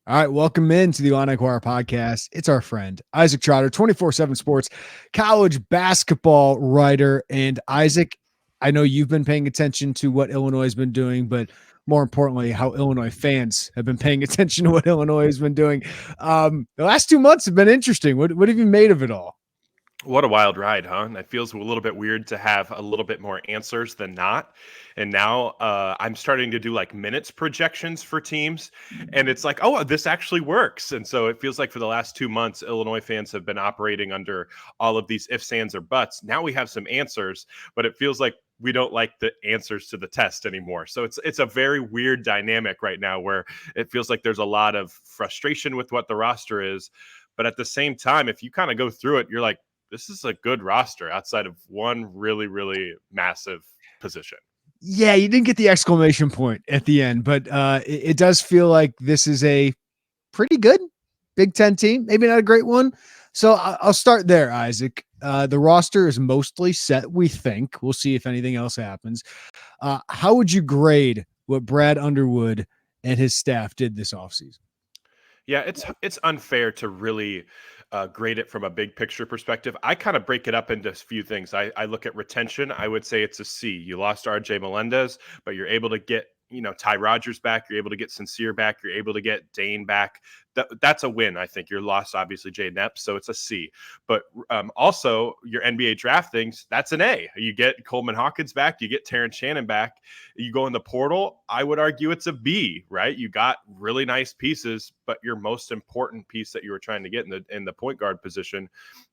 All right, welcome into the Illini Inquirer Podcast. It's our friend, Isaac Trotter, 24/7 Sports, college basketball writer. And Isaac, I know you've been paying attention to what Illinois has been doing, but more importantly, how Illinois fans have been paying attention to what Illinois has been doing. The last 2 months have been interesting. What have you made of it all? What a wild ride, huh? And it feels a little bit weird to have a little bit more answers than not. And now I'm starting to do like minutes projections for teams. And it's like, oh, this actually works. And so it feels like for the last 2 months, Illinois fans have been operating under all of these ifs, ands, or buts. Now we have some answers, but it feels like we don't like the answers to the test anymore. So it's a very weird dynamic right now where it feels like there's a lot of frustration with what the roster is. But at the same time, if you kind of go through it, you're like, this is a good roster outside of one really, really massive position. Yeah, you didn't get the exclamation point at the end, but it does feel like this is a pretty good Big Ten team. Maybe not a great one. So I'll start there, Isaac. The roster is mostly set, we think. We'll see if anything else happens. How would you grade what Brad Underwood and his staff did this offseason? Yeah, it's unfair to really grade it from a big picture perspective. I kind of break it up into a few things. I look at retention. I would say it's a C. You lost RJ Melendez, but you're able to get Ty Rogers back. You're able to get Sincere back. You're able to get Dane back. That's a win. I think you're lost, obviously, Jay Nepp, so it's a C. But also your NBA draft things, that's an A. You get Coleman Hawkins back. You get Terrence Shannon back. You go in the portal, I would argue it's a B, right? You got really nice pieces, but your most important piece that you were trying to get in the point guard position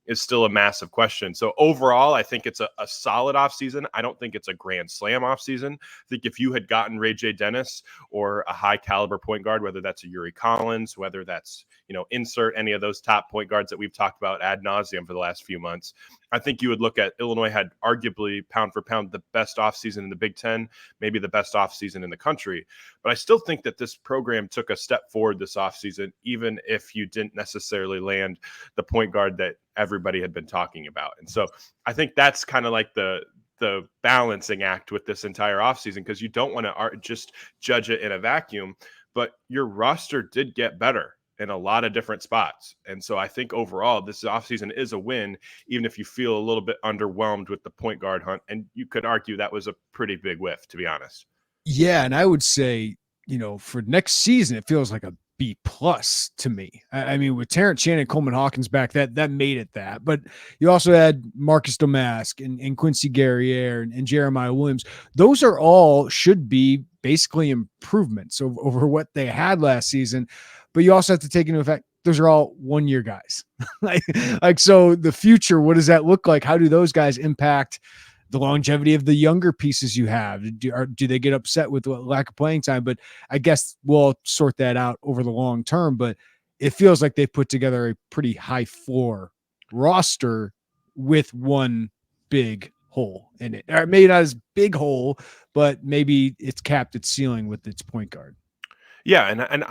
is still a massive question. So overall, I think it's a solid offseason. I don't think it's a grand slam offseason. I think if you had gotten Ray J. Dennis or a high caliber point guard, whether that's a Yuri Collins, whether that's, insert any of those top point guards that we've talked about ad nauseum for the last few months, I think you would look at Illinois had arguably pound for pound the best offseason in the Big Ten, maybe the best offseason in the country. But I still think that this program took a step forward this offseason, even if you didn't necessarily land the point guard that everybody had been talking about. And so I think that's kind of like the balancing act with this entire offseason, because you don't want to just judge it in a vacuum, but your roster did get better in a lot of different spots. And so I think overall this offseason is a win, even if you feel a little bit underwhelmed with the point guard hunt. And you could argue that was a pretty big whiff, to be honest. Yeah, and I would say, for next season, it feels like a B plus to me. I mean, with Terrence Shannon, Coleman Hawkins back, that made it that. But you also had Marcus Domask and Quincy Guerriere and Jeremiah Williams. Those are all should be basically improvements over what they had last season. But you also have to take into effect those are all 1 year guys. like so the future, what does that look like? How do those guys impact the longevity of the younger pieces you have? Do they get upset with the lack of playing time? But I guess we'll sort that out over the long term. But it feels like they've put together a pretty high floor roster with one big hole in it. Or maybe not as big hole, but maybe it's capped its ceiling with its point guard. Yeah, and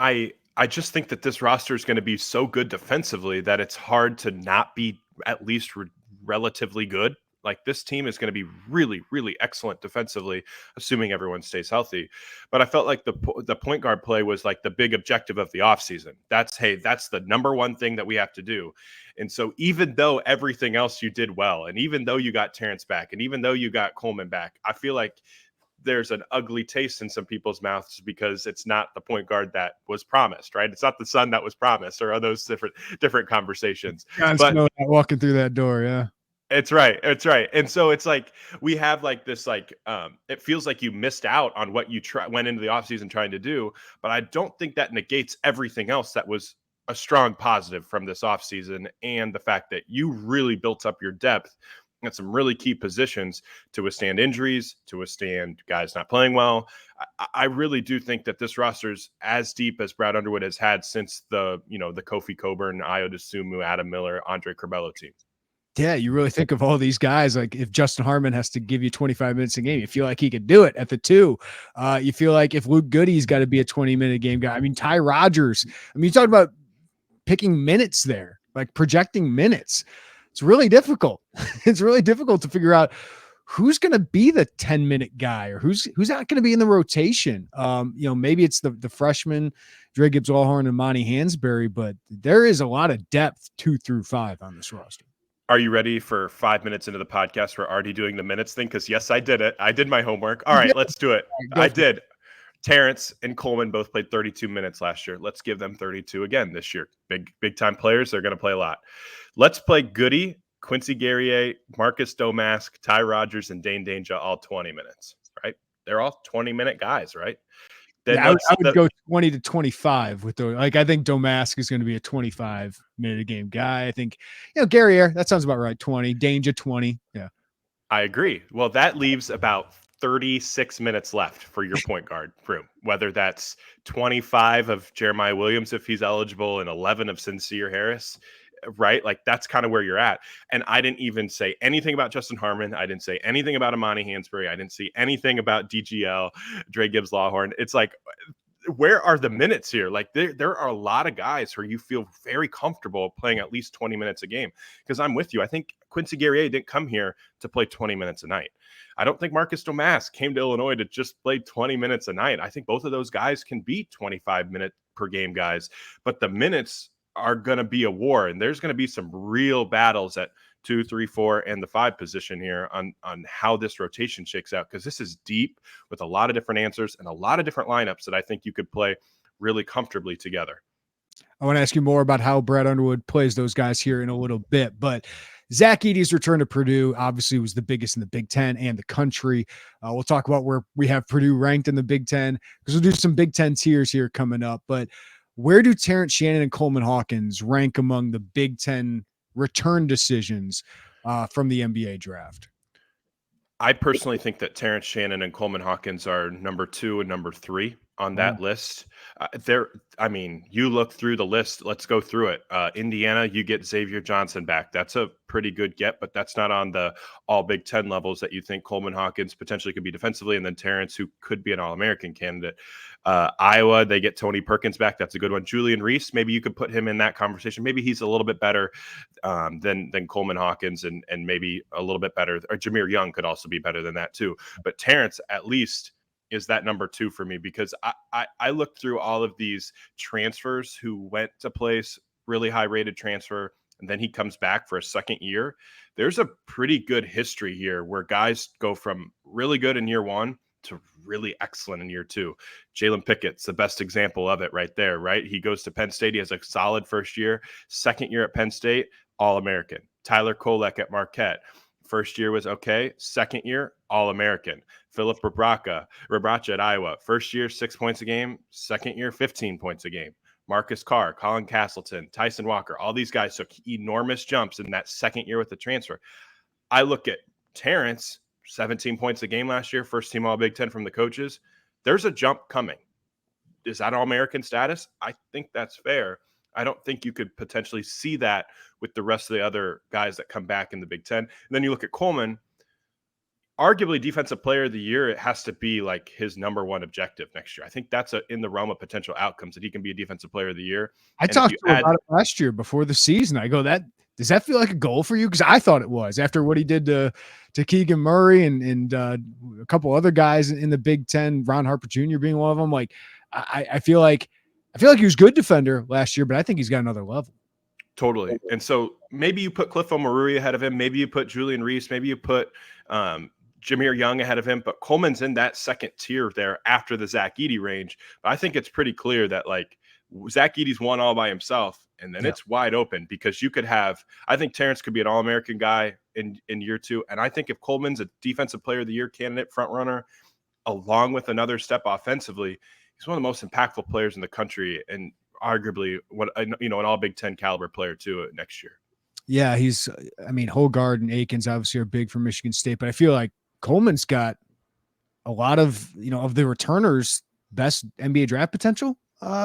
I just think that this roster is going to be so good defensively that it's hard to not be at least relatively good. Like, this team is going to be really, really excellent defensively, assuming everyone stays healthy. But I felt like the point guard play was like the big objective of the offseason. That's the number one thing that we have to do. And so even though everything else you did well, and even though you got Terrence back, and even though you got Coleman back, I feel like there's an ugly taste in some people's mouths because it's not the point guard that was promised, right? It's not the son that was promised, or are those different conversations. Guys, know that walking through that door, yeah. It's right. And so it's like we have like this, like it feels like you missed out on what you went into the offseason trying to do, but I don't think that negates everything else that was a strong positive from this offseason, and the fact that you really built up your depth at some really key positions to withstand injuries, to withstand guys not playing well. I really do think that this roster is as deep as Brad Underwood has had since the Kofi Coburn, Ayo Dosunmu, Adam Miller, Andre Curbelo team. Yeah, you really think of all these guys, like if Justin Harmon has to give you 25 minutes a game, you feel like he could do it at the 2. You feel like if Luke Goody's got to be a 20-minute game guy. I mean, Ty Rogers. I mean, you talk about picking minutes there, like projecting minutes. It's really difficult. It's really difficult to figure out who's going to be the 10-minute guy, or who's not going to be in the rotation? Maybe it's the freshman, Dre Gibbs-Lawhorn and Monty Hansberry, but there is a lot of depth 2 through 5 on this roster. Are you ready for 5 minutes into the podcast? We're already doing the minutes thing because, yes, I did it. I did my homework. All right, let's do it. I did. Terrence and Coleman both played 32 minutes last year. Let's give them 32 again this year. Big time players. They're going to play a lot. Let's play Goody, Quincy Guerrier, Marcus Domask, Ty Rogers, and Dane Danger all 20 minutes, right? They're all 20-minute guys, right? Then I would go 20 to 25 with those. Like, I think Domask is going to be a 25-minute a game guy. I think, Guerrier, that sounds about right. 20, Danger 20. Yeah. I agree. Well, that leaves about 36 minutes left for your point guard room, whether that's 25 of Jeremiah Williams if he's eligible and 11 of Sincere Harris, right? Like, that's kind of where you're at. And I didn't even say anything about Justin Harmon. I didn't say anything about Amani Hansberry. I didn't see anything about DGL, Dre Gibbs-Lawhorn. It's like, where are the minutes here? Like, there are a lot of guys where you feel very comfortable playing at least 20 minutes a game. Because I'm with you. I think Quincy Guerrier didn't come here to play 20 minutes a night. I don't think Marcus Domask came to Illinois to just play 20 minutes a night. I think both of those guys can be 25-minute per game guys, but the minutes are going to be a war, and there's going to be some real battles at 2, 3, 4, and the 5 position here on how this rotation shakes out, because this is deep with a lot of different answers and a lot of different lineups that I think you could play really comfortably together. I want to ask you more about how Brad Underwood plays those guys here in a little bit, but Zach Edey's return to Purdue obviously was the biggest in the Big Ten and the country. We'll talk about where we have Purdue ranked in the Big Ten, because we'll do some Big Ten tiers here coming up. But where do Terrence Shannon and Coleman Hawkins rank among the Big Ten return decisions from the NBA draft? I personally think that Terrence Shannon and Coleman Hawkins are number 2 and number 3 on that list. You look through the list. Let's go through it. Indiana, you get Xavier Johnson back. That's a pretty good get, but that's not on the all Big Ten levels that you think Coleman Hawkins potentially could be defensively, and then Terrence, who could be an All-American candidate. Iowa, they get Tony Perkins back. That's a good one. Julian Reese, maybe you could put him in that conversation. Maybe he's a little bit better than Coleman Hawkins, and maybe a little bit better. Or Jameer Young could also be better than that too. But Terrence, at least, is that number 2 for me, because I looked through all of these transfers who went to place, really high rated transfer, and then he comes back for a second year. There's a pretty good history here where guys go from really good in year 1 to really excellent in year 2. Jalen Pickett's the best example of it right there, right? He goes to Penn State. He has a solid first year. Second year at Penn State, All-American. Tyler Kolek at Marquette. First year was okay. Second year, All-American. Philip Rebraca at Iowa. First year, 6 points a game. Second year, 15 points a game. Marcus Carr, Colin Castleton, Tyson Walker, all these guys took enormous jumps in that second year with the transfer. I look at Terrence, 17 points a game last year, first team All Big Ten from the coaches. There's a jump coming. Is that All-American status? I think that's fair. I don't think you could potentially see that with the rest of the other guys that come back in the Big Ten. And then you look at Coleman, arguably Defensive Player of the Year. It has to be like his number 1 objective next year. I think that's in the realm of potential outcomes, that he can be a Defensive Player of the Year. I talked to him about it last year before the season. I go, does that feel like a goal for you? Because I thought it was, after what he did to Keegan Murray and a couple other guys in the Big Ten, Ron Harper Jr. being one of them. Like, I feel like he was a good defender last year, but I think he's got another level. Totally. And so maybe you put Cliff Omarui ahead of him. Maybe you put Julian Reese. Maybe you put Jameer Young ahead of him. But Coleman's in that second tier there after the Zach Edey range. But I think it's pretty clear that, like, Zach Edey's won all by himself, and then it's wide open, because you could have – I think Terrence could be an All-American guy in year 2. And I think if Coleman's a Defensive Player of the Year candidate, front runner, along with another step offensively, he's one of the most impactful players in the country, and arguably an All Big Ten caliber player too next year. Yeah, Hogard and Akins obviously are big for Michigan State, but I feel like Coleman's got a lot of, of the returners, best NBA draft potential.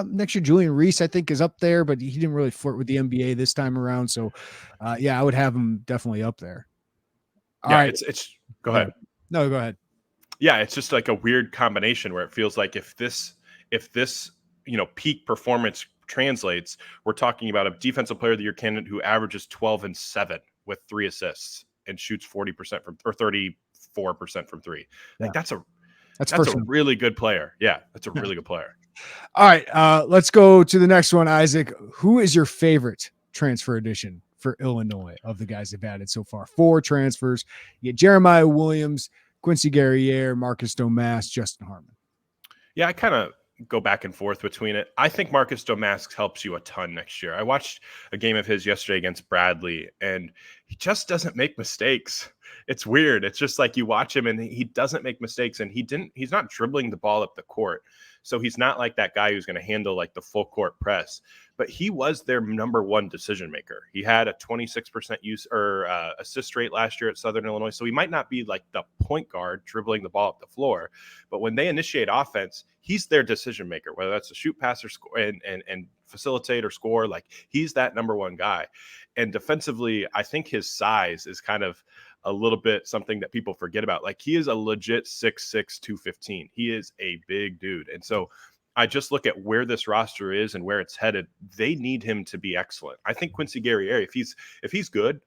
Next year, Julian Reese, I think, is up there, but he didn't really flirt with the NBA this time around. So, I would have him definitely up there. All right. It's go ahead. No, go ahead. Yeah, it's just like a weird combination where it feels like if this peak performance translates, we're talking about a Defensive Player of the Year candidate who averages 12 and 7 with 3 assists and shoots 40% or 4% from three. Yeah. Like that's a first really good player. Yeah, that's a really good player. All right, let's go to the next one, Isaac. Who is your favorite transfer addition for Illinois of the guys they've added so far? 4 transfers. You get Jeremiah Williams, Quincy Guerriere, Marcus Domask, Justin Harmon. Yeah, I kind of go back and forth between it. I think Marcus Domask helps you a ton next year. I watched a game of his yesterday against Bradley, and he just doesn't make mistakes. It's weird. It's just like you watch him and he doesn't make mistakes, and he's not dribbling the ball up the court. So he's not like that guy who's going to handle like the full court press, but he was their number one decision maker. He had a 26% use or assist rate last year at Southern Illinois. So he might not be like the point guard dribbling the ball up the floor, but when they initiate offense, he's their decision maker, whether that's a shoot, pass, or score and facilitate or score. Like he's that number one guy. And defensively, I think his size is kind of a little bit something that people forget about. Like he is a legit 6'6", 215. He is a big dude. And so I just look at where this roster is and where it's headed. They need him to be excellent. I think Quincy Guerriere, if he's good,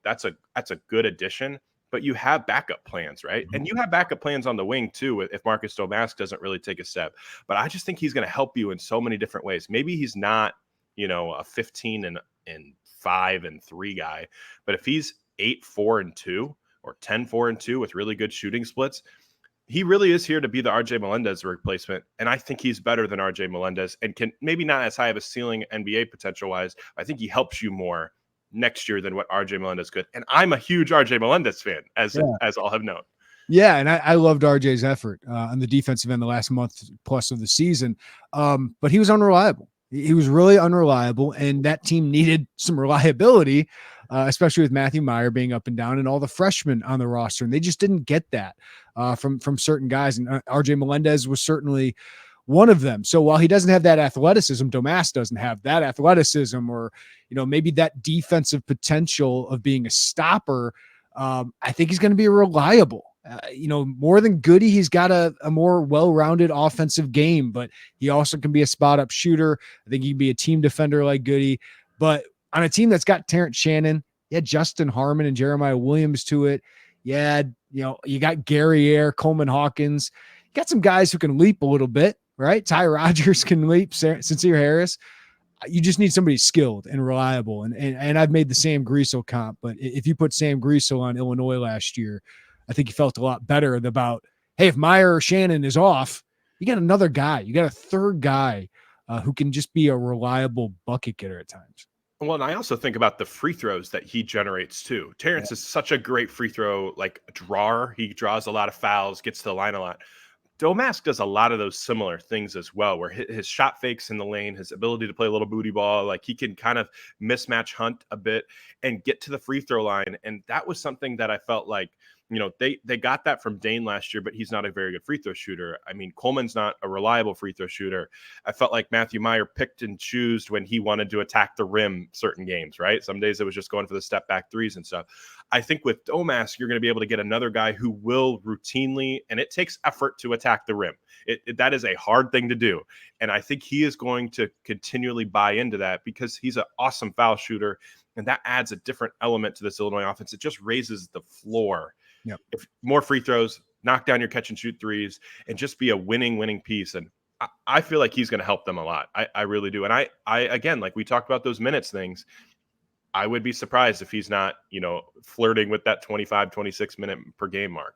that's a good addition, but you have backup plans, right? And you have backup plans on the wing too, if Marcus Domask doesn't really take a step. But I just think he's going to help you in so many different ways. Maybe he's not, a 15 and 5 and 3 guy, but if he's 8, 4 and 2 or 10, 4 and 2 with really good shooting splits, he really is here to be the RJ Melendez replacement. And I think he's better than RJ Melendez and can maybe not as high of a ceiling NBA potential wise. I think he helps you more next year than what RJ Melendez could. And I'm a huge RJ Melendez fan, as all have known. Yeah, and I loved RJ's effort on the defensive end the last month plus of the season. But he was unreliable. He was really unreliable, and that team needed some reliability, especially with Matthew Meyer being up and down and all the freshmen on the roster. And they just didn't get that from certain guys. And RJ Melendez was certainly one of them. So while he doesn't have that athleticism, Domask doesn't have that athleticism or, maybe that defensive potential of being a stopper. I think he's going to be reliable. More than Goody, he's got a more well-rounded offensive game, but he also can be a spot-up shooter. I think he can be a team defender like Goody. But on a team that's got Terrence Shannon, Justin Harmon and Jeremiah Williams to it. You got Guerriere, Coleman Hawkins. You got some guys who can leap a little bit, right? Ty Rogers can leap, Sincere Harris. You just need somebody skilled and reliable. And I've made the Sam Griesel comp, but if you put Sam Griesel on Illinois last year, I think he felt a lot better about, hey, if Meyer or Shannon is off, you got another guy. You got a third guy who can just be a reliable bucket getter at times. Well, and I also think about the free throws that he generates too. Terrence is such a great free throw, drawer. He draws a lot of fouls, gets to the line a lot. Domask does a lot of those similar things as well, where his shot fakes in the lane, his ability to play a little booty ball, like he can kind of mismatch hunt a bit and get to the free throw line. And that was something that I felt like, they got that from Dane last year, but he's not a very good free throw shooter. I mean, Coleman's not a reliable free throw shooter. I felt like Matthew Meyer picked and chose when he wanted to attack the rim certain games, right? Some days it was just going for the step back threes and stuff. I think with Domask, you're going to be able to get another guy who will routinely, and it takes effort to attack the rim. That is a hard thing to do. And I think he is going to continually buy into that because he's an awesome foul shooter. And that adds a different element to this Illinois offense. It just raises the floor. Yep. If more free throws, knock down your catch and shoot threes, and just be a winning piece. And I feel like he's going to help them a lot. I really do. And I again, like we talked about those minutes things, I would be surprised if he's not, flirting with that 25, 26 minute per game mark.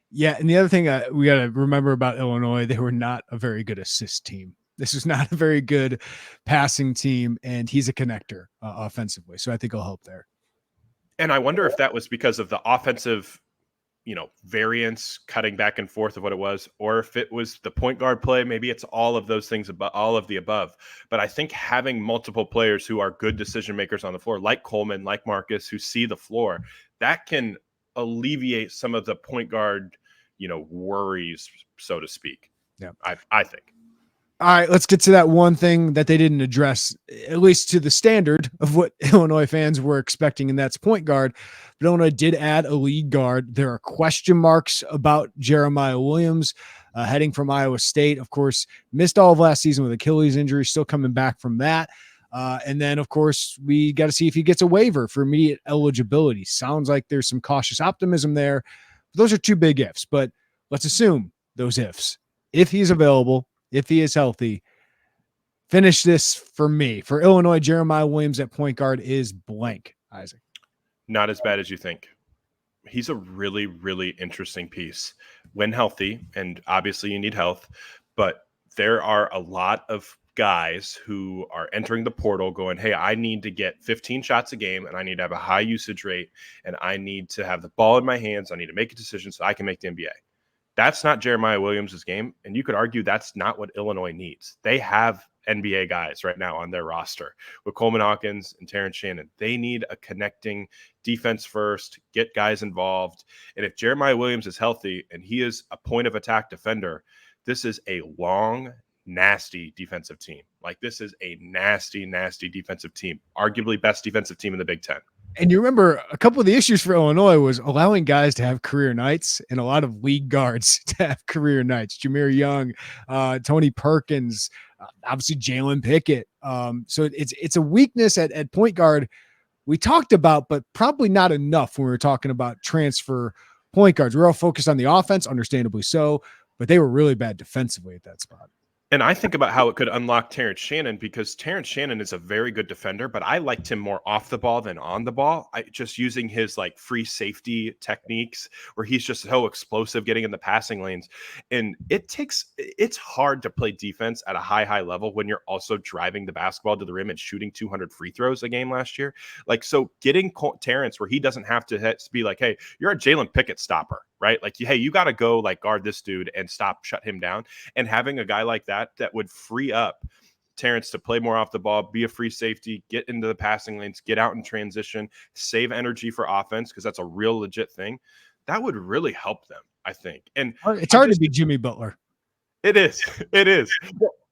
Yeah. And the other thing we got to remember about Illinois, they were not a very good assist team. This is not a very good passing team, and he's a connector offensively. So I think he'll help there. And I wonder if that was because of the offensive, variance cutting back and forth of what it was, or if it was the point guard play. Maybe it's all of those things, all of the above. But I think having multiple players who are good decision makers on the floor, like Coleman, like Marcus, who see the floor, that can alleviate some of the point guard, worries, so to speak. Yeah, I think. All right, let's get to that one thing that they didn't address, at least to the standard of what Illinois fans were expecting, and that's point guard. But Illinois did add a lead guard. There are question marks about Jeremiah Williams heading from Iowa State. Of course, missed all of last season with Achilles injury, still coming back from that. And then, of course, we got to see if he gets a waiver for immediate eligibility. Sounds like there's some cautious optimism there. those are two big ifs, but let's assume those ifs. If he's available, if he is healthy, finish this for me. For Illinois, Jeremiah Williams at point guard is blank, Isaac. Not as bad as you think. He's a really, really interesting piece when healthy, and obviously you need health, but there are a lot of guys who are entering the portal going, hey, I need to get 15 shots a game and I need to have a high usage rate and I need to have the ball in my hands. I need to make a decision so I can make the NBA. That's not Jeremiah Williams' game. And you could argue that's not what Illinois needs. They have NBA guys right now on their roster with Coleman Hawkins and Terrence Shannon. They need a connecting defense first, get guys involved. And if Jeremiah Williams is healthy and he is a point of attack defender, this is a long, nasty defensive team. Like, this is a nasty, nasty defensive team, arguably best defensive team in the Big Ten. And you remember a couple of the issues for Illinois was allowing guys to have career nights and a lot of league guards to have career nights. Jameer Young, Tony Perkins, obviously Jalen Pickett. So it's a weakness at point guard we talked about, but probably not enough when we were talking about transfer point guards. We're all focused on the offense, understandably so, but they were really bad defensively at that spot. And I think about how it could unlock Terrence Shannon, because Terrence Shannon is a very good defender, but I liked him more off the ball than on the ball. Just using his like free safety techniques where he's just so explosive getting in the passing lanes. And it's hard to play defense at a high level when you're also driving the basketball to the rim and shooting 200 free throws a game last year. Like, so getting Terrence where he doesn't have to be like, hey, you're a Jalen Pickett stopper, right? Like, hey, you got to go like guard this dude and shut him down. And having a guy like that would free up Terrence to play more off the ball, be a free safety, get into the passing lanes, get out in transition, save energy for offense, because that's a real legit thing. That would really help them, I think. And it's hard to be Jimmy Butler. It is. It is.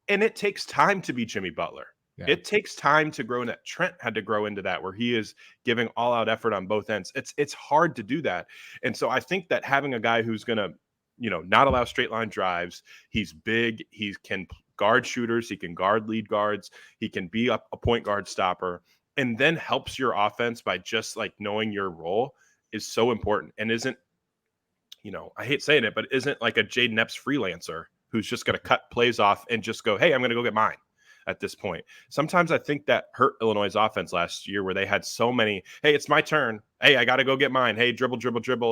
And it takes time to be Jimmy Butler. Yeah. It takes time to grow in that. Trent had to grow into that, where he is giving all out effort on both ends. It's hard to do that. And so I think that having a guy who's going to, not allow straight line drives, he's big, he can guard shooters, he can guard lead guards, he can be a point guard stopper, and then helps your offense by just like knowing your role is so important. And isn't, I hate saying it, but isn't like a Jaden Epps freelancer who's just going to cut plays off and just go, hey, I'm going to go get mine. At this point, sometimes I think that hurt Illinois' offense last year, where they had so many, hey, it's my turn. Hey, I got to go get mine. Hey, dribble.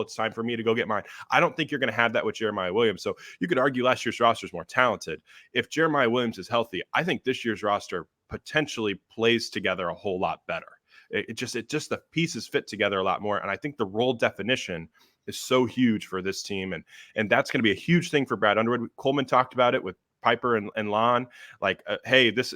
It's time for me to go get mine. I don't think you're going to have that with Jeremiah Williams. So you could argue last year's roster is more talented. If Jeremiah Williams is healthy, I think this year's roster potentially plays together a whole lot better. It just the pieces fit together a lot more. And I think the role definition is so huge for this team. And that's going to be a huge thing for Brad Underwood. Coleman talked about it with Piper and Lon, like, hey, this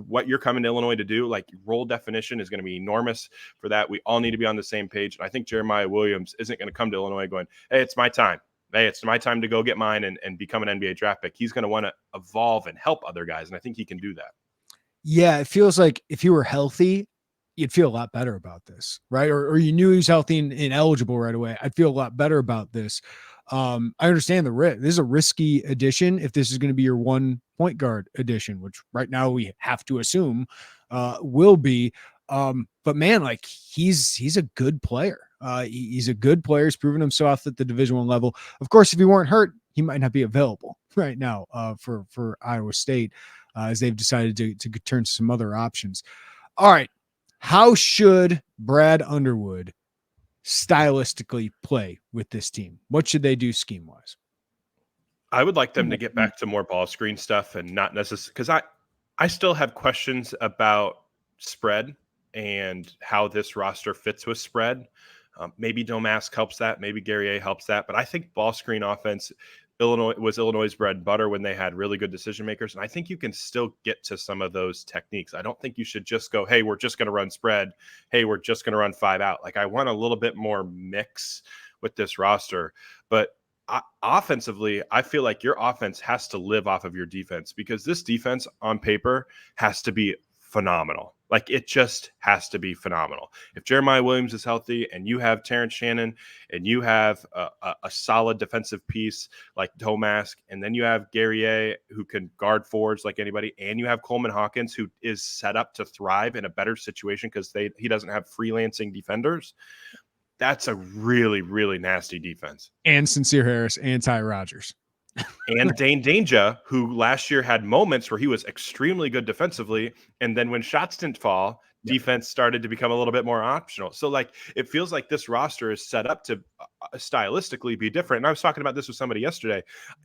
what you're coming to Illinois to do. Like, role definition is going to be enormous for that. We all need to be on the same page. And I think Jeremiah Williams isn't going to come to Illinois going, hey, it's my time. Hey, it's my time to go get mine and become an NBA draft pick. He's going to want to evolve and help other guys. And I think he can do that. Yeah, it feels like if you were healthy, you'd feel a lot better about this, right? Or you knew he was healthy and eligible right away. I'd feel a lot better about this. I understand the risk. This is a risky addition if this is going to be your one point guard addition, which right now we have to assume will be. But man, like he's a good player. He's a good player. He's proven himself at the Division I level. Of course, if he weren't hurt, he might not be available right now for Iowa State as they've decided to turn to some other options. All right. How should Brad Underwood stylistically play with this team? What should they do scheme-wise? I would like them to get back to more ball screen stuff and not necessarily, because I still have questions about spread and how this roster fits with spread. Maybe Domask helps that. Maybe Guerrier helps that. But I think ball screen offense, Illinois' bread and butter when they had really good decision makers. And I think you can still get to some of those techniques. I don't think you should just go, hey, we're just going to run spread. Hey, we're just going to run 5 out. Like, I want a little bit more mix with this roster. But offensively, I feel like your offense has to live off of your defense, because this defense on paper has to be phenomenal. Like, it just has to be phenomenal. If Jeremiah Williams is healthy and you have Terrence Shannon and you have a solid defensive piece like Domask, and then you have Guerrier who can guard forwards like anybody, and you have Coleman Hawkins who is set up to thrive in a better situation because he doesn't have freelancing defenders, That's a really, really nasty defense. And Sincere Harris and Ty Rodgers. And Dane Danger, who last year had moments where he was extremely good defensively, and then when shots didn't fall, defense started to become a little bit more optional. So, like, it feels like this roster is set up to stylistically be different. And I was talking about this with somebody yesterday.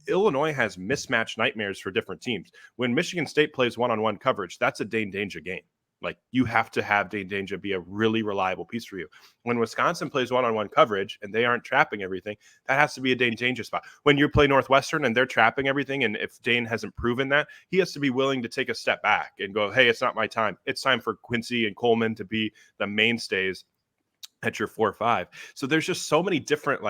Illinois has mismatch nightmares for different teams. When Michigan State plays one-on-one coverage, that's a Dane Danger game. Like, you have to have Dane Danger be a really reliable piece for you. When Wisconsin plays one-on-one coverage and they aren't trapping everything, that has to be a Dane Danger spot. When you play Northwestern and they're trapping everything, and if Dane hasn't proven that, he has to be willing to take a step back and go, hey, it's not my time. It's time for Quincy and Coleman to be the mainstays at your 4-5. So there's just so many different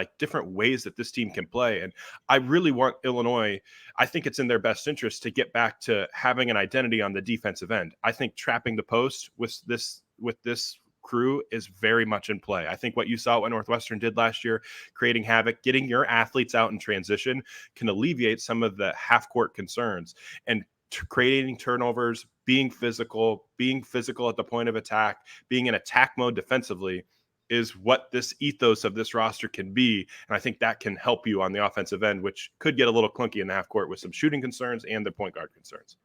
ways that this team can play. And I really want Illinois, I think it's in their best interest to get back to having an identity on the defensive end. I think trapping the post with this crew is very much in play. I think what you saw what Northwestern did last year, creating havoc, getting your athletes out in transition, can alleviate some of the half-court concerns. And creating turnovers, being physical at the point of attack, being in attack mode defensively is what this ethos of this roster can be. And I think that can help you on the offensive end, which could get a little clunky in the half court with some shooting concerns and the point guard concerns.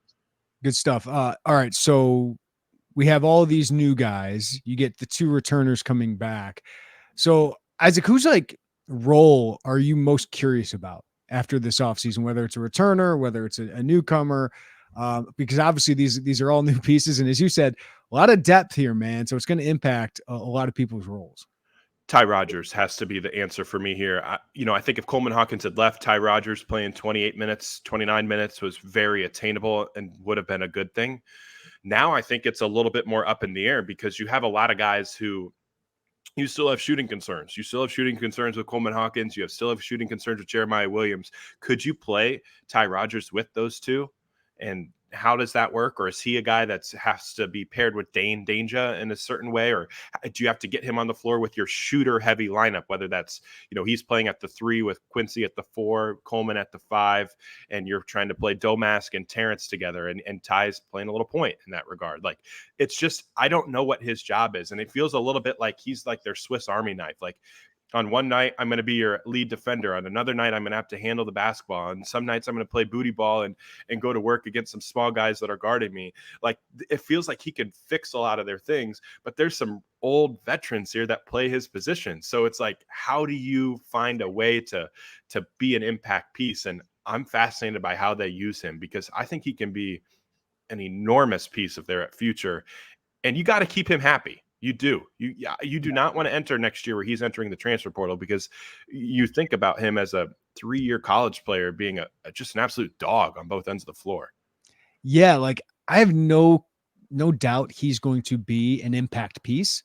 Good stuff. All right. So we have all of these new guys. You get the 2 returners coming back. So Isaac, whose role are you most curious about after this offseason, whether it's a returner, whether it's a newcomer? Because obviously these are all new pieces. And as you said, a lot of depth here, man. So it's going to impact a lot of people's roles. Ty Rodgers has to be the answer for me here. I think if Coleman Hawkins had left, Ty Rodgers playing 28 minutes, 29 minutes was very attainable and would have been a good thing. Now I think it's a little bit more up in the air because you have a lot of guys who you still have shooting concerns. You still have shooting concerns with Coleman Hawkins. You still have shooting concerns with Jeremiah Williams. Could you play Ty Rodgers with those two? And how does that work? Or is he a guy that has to be paired with Dane Danger in a certain way? Or do you have to get him on the floor with your shooter heavy lineup, whether that's, he's playing at the 3 with Quincy at the 4, Coleman at the 5, and you're trying to play Domask and Terrence together, and Ty's playing a little point in that regard. Like, it's just, I don't know what his job is. And it feels a little bit like he's like their Swiss Army knife. Like, on one night, I'm going to be your lead defender. On another night, I'm going to have to handle the basketball. And some nights I'm going to play booty ball and go to work against some small guys that are guarding me. Like, it feels like he can fix a lot of their things, but there's some old veterans here that play his position. So it's like, how do you find a way to be an impact piece? And I'm fascinated by how they use him, because I think he can be an enormous piece of their future. And you got to keep him happy. You do. You do not want to enter next year where he's entering the transfer portal, because you think about him as a 3-year college player being just an absolute dog on both ends of the floor. Yeah, like, I have no doubt he's going to be an impact piece,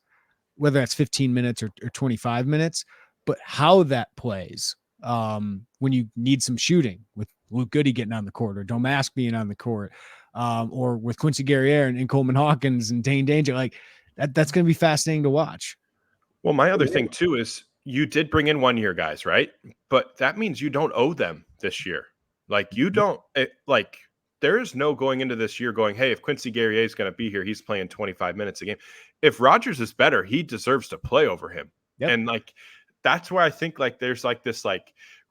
whether that's 15 minutes or 25 minutes. But how that plays when you need some shooting, with Luke Goody getting on the court, or Domask being on the court, or with Quincy Guerriere and Coleman Hawkins and Dane Danger, like, that's going to be fascinating to watch. Well, my other thing too is you did bring in 1-year guys, right? But that means you don't owe them this year. Like, you don't there is no going into this year going, hey, if Quincy Guerriere is going to be here, he's playing 25 minutes a game. If Rodgers is better, he deserves to play over him. Yep. And that's where I think there's this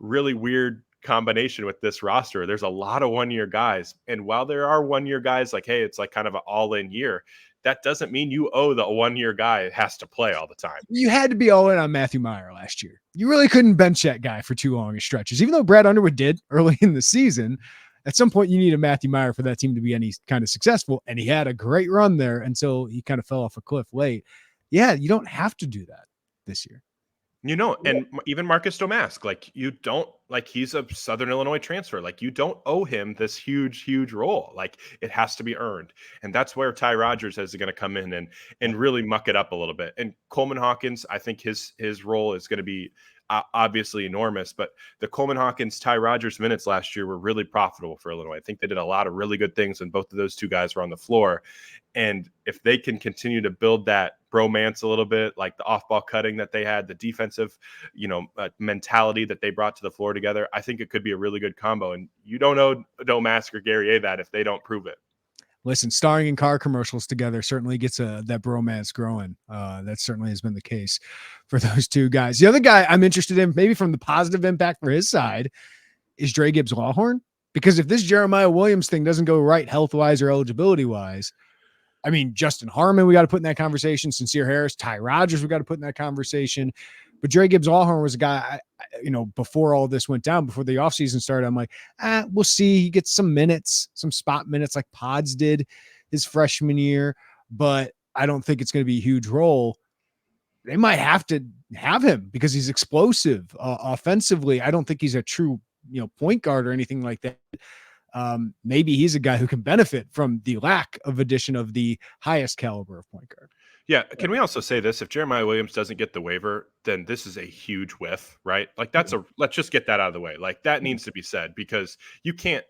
really weird combination with this roster. There's a lot of 1-year guys. And while there are 1-year guys, hey, it's kind of an all-in year, that doesn't mean you owe the 1-year guy has to play all the time. You had to be all in on Matthew Meyer last year. You really couldn't bench that guy for too long stretches, even though Brad Underwood did early in the season. At some point, you need a Matthew Meyer for that team to be any kind of successful. And he had a great run there until he kind of fell off a cliff late. Yeah, you don't have to do that this year. And even Marcus Domask, you don't, he's a Southern Illinois transfer. You don't owe him this huge, huge role. It has to be earned. And that's where Ty Rodgers is going to come in and really muck it up a little bit. And Coleman Hawkins, I think his role is going to be obviously enormous, but the Coleman Hawkins, Ty Rodgers minutes last year were really profitable for Illinois. I think they did a lot of really good things when both of those two guys were on the floor. And if they can continue to build that bromance a little bit, like the off-ball cutting that they had, the defensive, mentality that they brought to the floor together, I think it could be a really good combo. And you don't owe Domask or Guerriere that if they don't prove it. listen, starring in car commercials together certainly gets that bromance growing. That certainly has been the case for those two guys. The other guy I'm interested in, maybe from the positive impact for his side, is Dre Gibbs-Lawhorn. Because if this Jeremiah Williams thing doesn't go right health-wise or eligibility-wise, I mean, Justin Harmon, we got to put in that conversation. Sincere Harris, Ty Rodgers, we got to put in that conversation. But Dre Gibbs-Lawhorn was a guy, before all this went down, before the offseason started, I'm like, we'll see. He gets some minutes, some spot minutes like Pods did his freshman year, but I don't think it's going to be a huge role. They might have to have him because he's explosive offensively. I don't think he's a true, point guard or anything like that. Maybe he's a guy who can benefit from the lack of addition of the highest caliber of point guard. Yeah. Can we also say this? If Jeremiah Williams doesn't get the waiver, then this is a huge whiff, right? Like let's just get that out of the way. Like that needs to be said because you can't,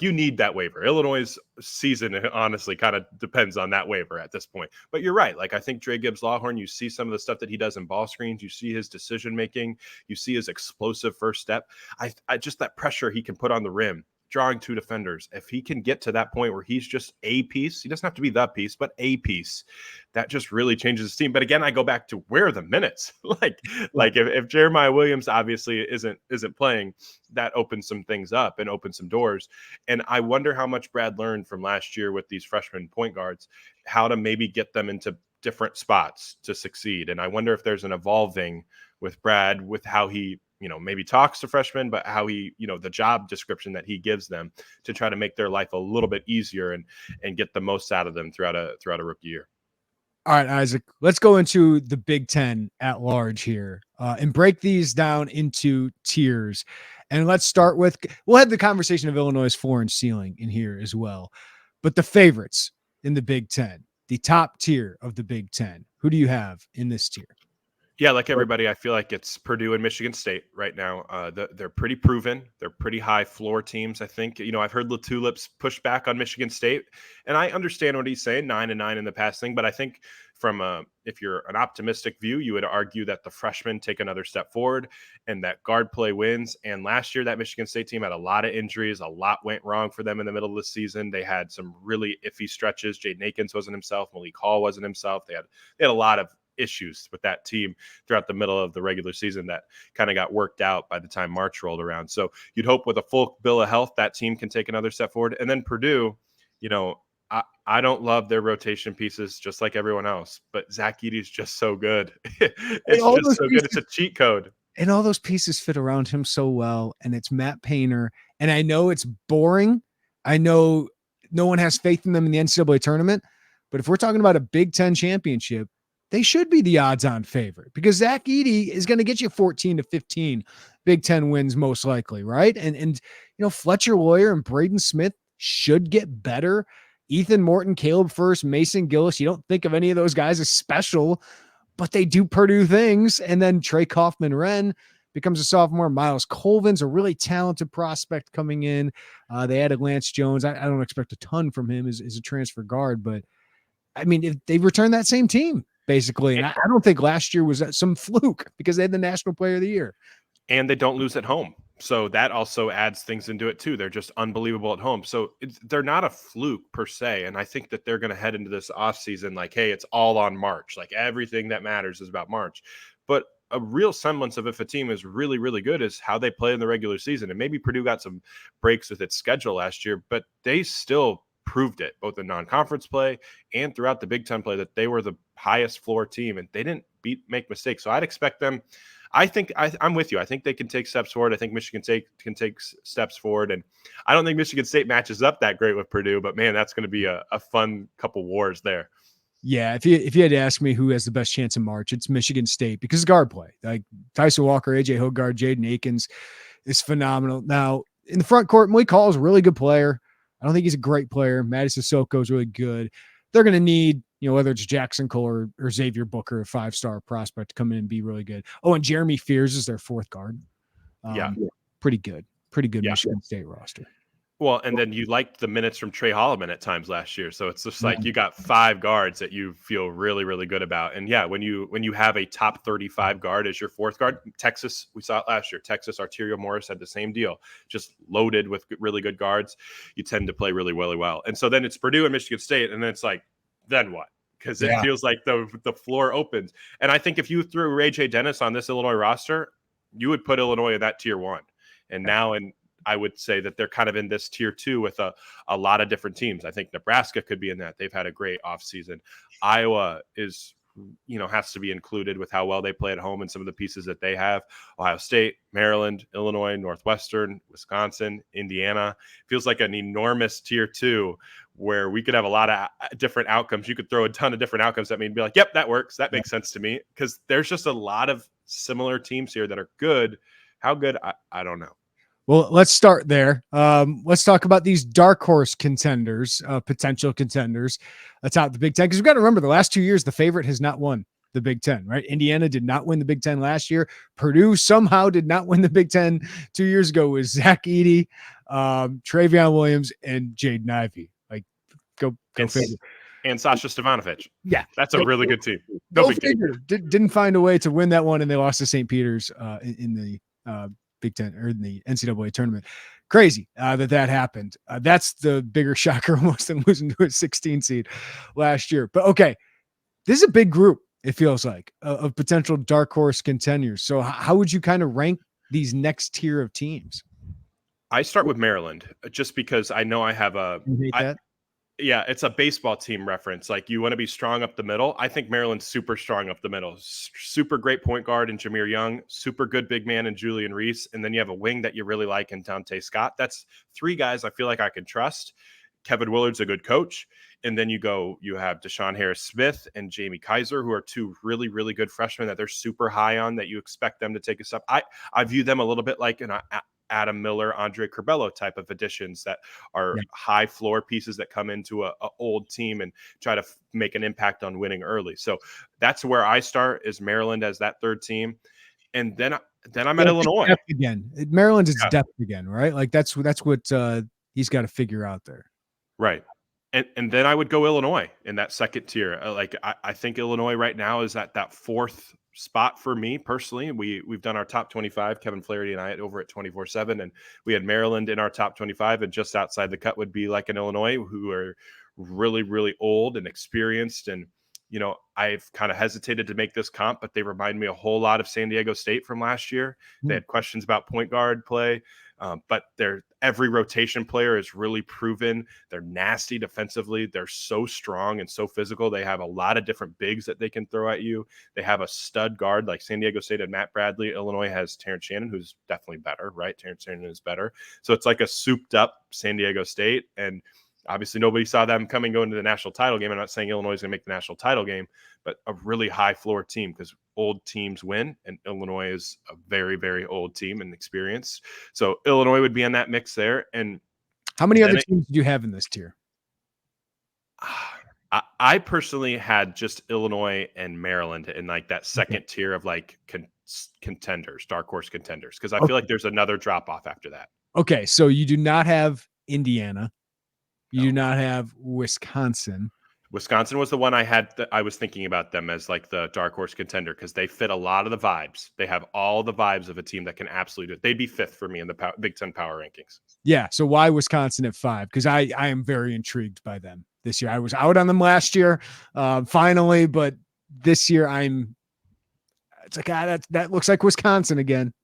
you need that waiver. Illinois' season honestly kind of depends on that waiver at this point. But you're right. I think Dre Gibbs-Lawhorn, you see some of the stuff that he does in ball screens. You see his decision-making. You see his explosive first step. I just that pressure he can put on the rim, drawing two defenders. If he can get to that point where he's just a piece, he doesn't have to be the piece, but a piece, that just really changes his team. But again, I go back to where are the minutes? If Jeremiah Williams obviously isn't playing, that opens some things up and opens some doors. And I wonder how much Brad learned from last year with these freshman point guards, how to maybe get them into different spots to succeed. And I wonder if there's an evolving with Brad with how he maybe talks to freshmen, but how he, the job description that he gives them to try to make their life a little bit easier and get the most out of them throughout a rookie year. All right, Isaac, let's go into the Big Ten at large here and break these down into tiers. And let's start with, we'll have the conversation of Illinois' floor and ceiling in here as well. But the favorites in the Big Ten, the top tier of the Big Ten, who do you have in this tier? Yeah, like everybody, I feel like it's Purdue and Michigan State right now. They're pretty proven. They're pretty high floor teams, I think. I've heard the Tulips push back on Michigan State, and I understand what he's saying, 9-9 in the passing. But I think from if you're an optimistic view, you would argue that the freshmen take another step forward and that guard play wins. And last year, that Michigan State team had a lot of injuries. A lot went wrong for them in the middle of the season. They had some really iffy stretches. Jaden Akins wasn't himself. Malik Hall wasn't himself. They had a lot of issues with that team throughout the middle of the regular season that kind of got worked out by the time March rolled around. So you'd hope with a full bill of health, that team can take another step forward. And then Purdue, I don't love their rotation pieces just like everyone else, but Zach Edey's just so good. It's just so good. It's a cheat code. And all those pieces fit around him so well. And it's Matt Painter. And I know it's boring. I know no one has faith in them in the NCAA tournament. But if we're talking about a Big Ten championship, they should be the odds-on favorite because Zach Edey is going to get you 14 to 15 Big Ten wins most likely, right? And Fletcher Lawyer and Braden Smith should get better. Ethan Morton, Caleb First, Mason Gillis, you don't think of any of those guys as special, but they do Purdue things. And then Trey Kaufman-Renn becomes a sophomore. Miles Colvin's a really talented prospect coming in. They added Lance Jones. I don't expect a ton from him as a transfer guard, but I mean, if they return that same team, basically. And I don't think last year was some fluke because they had the National Player of the Year. And they don't lose at home. So that also adds things into it too. They're just unbelievable at home. So they're not a fluke per se. And I think that they're going to head into this offseason like, hey, it's all on March. Like everything that matters is about March. But a real semblance of if a team is really, really good is how they play in the regular season. And maybe Purdue got some breaks with its schedule last year, but they still proved it both in non-conference play and throughout the Big Ten play that they were the highest floor team and they didn't make mistakes. So I'd expect them. I think I'm with you. I think they can take steps forward. I think Michigan State can take steps forward. And I don't think Michigan State matches up that great with Purdue, but man, that's going to be a fun couple wars there. Yeah. If you had to ask me who has the best chance in March, it's Michigan State because guard play, like Tyson Walker, AJ Hoggard, Jaden Akins is phenomenal. Now in the front court, Malik Hall is a really good player. I don't think he's a great player. Matty Sissoko is really good. They're going to need, whether it's Jackson Cole or Xavier Booker, a 5-star prospect, to come in and be really good. Oh, and Jeremy Fears is their fourth guard. Yeah. Pretty good. Michigan State roster. Well, and then you liked the minutes from Trey Holloman at times last year. So it's just like you got 5 guards that you feel really, really good about. And yeah, when you have a top 35 guard as your 4th guard, Texas, we saw it last year. Texas, Arterio Morris had the same deal, just loaded with really good guards. You tend to play really, really well. And so then it's Purdue and Michigan State, and then it's like, then what? Because it feels like the floor opens. And I think if you threw Ray J. Dennis on this Illinois roster, you would put Illinois in that tier 1. And now I would say that they're kind of in this tier 2 with a lot of different teams. I think Nebraska could be in that. They've had a great offseason. Iowa is, has to be included with how well they play at home and some of the pieces that they have. Ohio State, Maryland, Illinois, Northwestern, Wisconsin, Indiana. Feels like an enormous tier 2 where we could have a lot of different outcomes. You could throw a ton of different outcomes at me and be like, yep, that works. That makes sense to me. Because there's just a lot of similar teams here that are good. How good? I don't know. Well, let's start there. Let's talk about these dark horse contenders, potential contenders atop the Big Ten. Because we've got to remember the last 2 years, the favorite has not won the Big Ten, right? Indiana did not win the Big Ten last year. Purdue somehow did not win the Big Ten 2 years ago with Zach Edey, Travion Williams, and Jaden Ivey. Like, go figure. And Sasha Stefanovic. Yeah. That's a really good team. Go figure. Didn't find a way to win that one, and they lost to St. Peter's in the Big Ten or in the NCAA tournament. Crazy that happened. That's the bigger shocker almost than losing to a 16 seed last year. But okay, this is a big group, it feels like, of potential dark horse contenders. So how would you kind of rank these next tier of teams? I start with Maryland just because I know I have yeah, it's a baseball team reference. Like, you want to be strong up the middle. I think Maryland's super strong up the middle. Super great point guard in Jameer Young, super good big man in Julian Reese. And then you have a wing that you really like in Dante Scott. That's 3 guys I feel like I can trust. Kevin Willard's a good coach. And then you have Deshaun Harris-Smith and Jamie Kaiser, who are 2 really, really good freshmen that they're super high on, that you expect them to take a step. I view them a little bit like an Adam Miller, Andre Curbelo type of additions that are high floor pieces that come into a old team and try to make an impact on winning early. So that's where I start, is Maryland as that 3rd team. And then I'm at Illinois again. Maryland is depth again, right? Like that's what he's got to figure out there. Right. And then I would go Illinois in that 2nd tier. I think Illinois right now is at that 4th spot for me personally. We've done our top 25, Kevin Flaherty and I, over at 24/7, and we had Maryland in our top 25, and just outside the cut would be like an Illinois, who are really, really old and experienced. And I've kind of hesitated to make this comp, but they remind me a whole lot of San Diego State from last year. They had questions about point guard play, but every rotation player is really proven. They're nasty defensively. They're so strong and so physical. They have a lot of different bigs that they can throw at you. They have a stud guard like San Diego State and Matt Bradley. Illinois has Terrence Shannon, who's definitely better, right? Terrence Shannon is better. So it's like a souped up San Diego State. And obviously nobody saw them going to the national title game. I'm not saying Illinois is going to make the national title game, but a really high floor team, because old teams win, and Illinois is a very, very old team and experienced. So Illinois would be in that mix there. And how many other teams do you have in this tier? I personally had just Illinois and Maryland in like that 2nd tier of like contenders, dark horse contenders, because I feel like there's another drop off after that. Okay, so you do not have Indiana. You do not have Wisconsin. Wisconsin was the one I had. I was thinking about them as like the dark horse contender, because they fit a lot of the vibes. They have all the vibes of a team that can absolutely do it. They'd be 5th for me in the Big Ten power rankings. Yeah. So why Wisconsin at 5? Because I am very intrigued by them this year. I was out on them last year, finally, but this year it's like, that looks like Wisconsin again.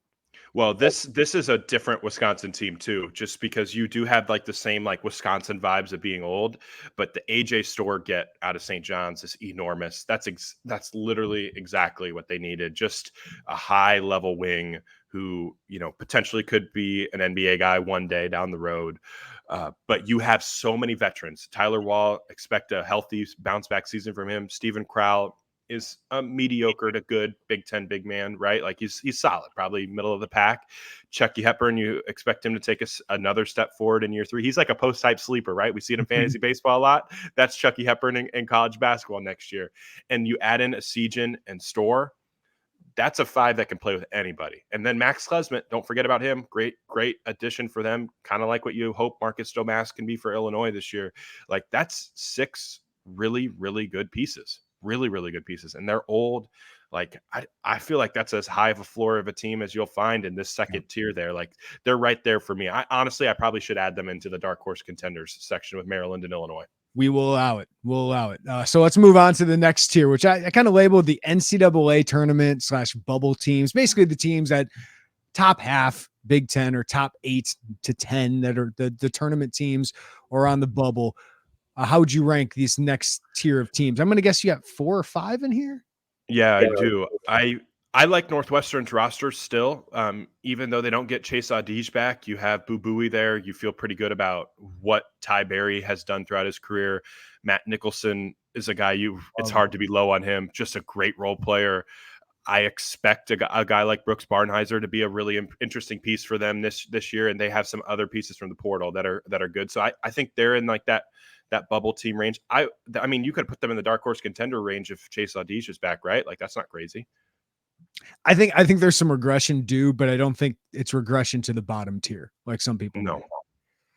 Well, this is a different Wisconsin team too, just because you do have like the same like Wisconsin vibes of being old, but the AJ Store get out of St. John's is enormous. That's literally exactly what they needed. Just a high level wing who, potentially could be an NBA guy one day down the road. But you have so many veterans. Tyler Wall, expect a healthy bounce back season from him. Stephen Crowell is a mediocre to good Big Ten big man, right? Like he's solid, probably middle of the pack. Chucky Hepburn, you expect him to take another step forward in year 3. He's like a post type sleeper, right? We see it in fantasy baseball a lot. That's Chucky Hepburn in college basketball next year. And you add in a Sejan and Store. that's a 5 that can play with anybody. And then Max Klesmit, don't forget about him. Great addition for them. Kind of like what you hope Marcus Domask can be for Illinois this year. Like, that's 6 really, really good pieces. Really, really good pieces. And they're old. Like, I feel like that's as high of a floor of a team as you'll find in this second tier there. Like, they're right there for me. I probably should add them into the dark horse contenders section with Maryland and Illinois. We will allow it. We'll allow it. So let's move on to the next tier, which I kind of labeled the NCAA tournament / bubble teams. Basically the teams that top half Big Ten or top 8 to 10 that are the tournament teams or on the bubble. How would you rank these next tier of teams? I'm going to guess you got 4 or 5 in here. Yeah, I do. I like Northwestern's roster still. Even though they don't get Chase Audige back, you have Boo Buie there. You feel pretty good about what Ty Berry has done throughout his career. Matt Nicholson is a guy it's hard to be low on him. Just a great role player. I expect a guy like Brooks Barnheiser to be a really interesting piece for them this year, and they have some other pieces from the portal that are good. So I think they're in like that bubble team range. I mean, you could put them in the dark horse contender range if Chase Audige is back, right? Like, that's not crazy. I think there's some regression due, but I don't think it's regression to the bottom tier like some people know.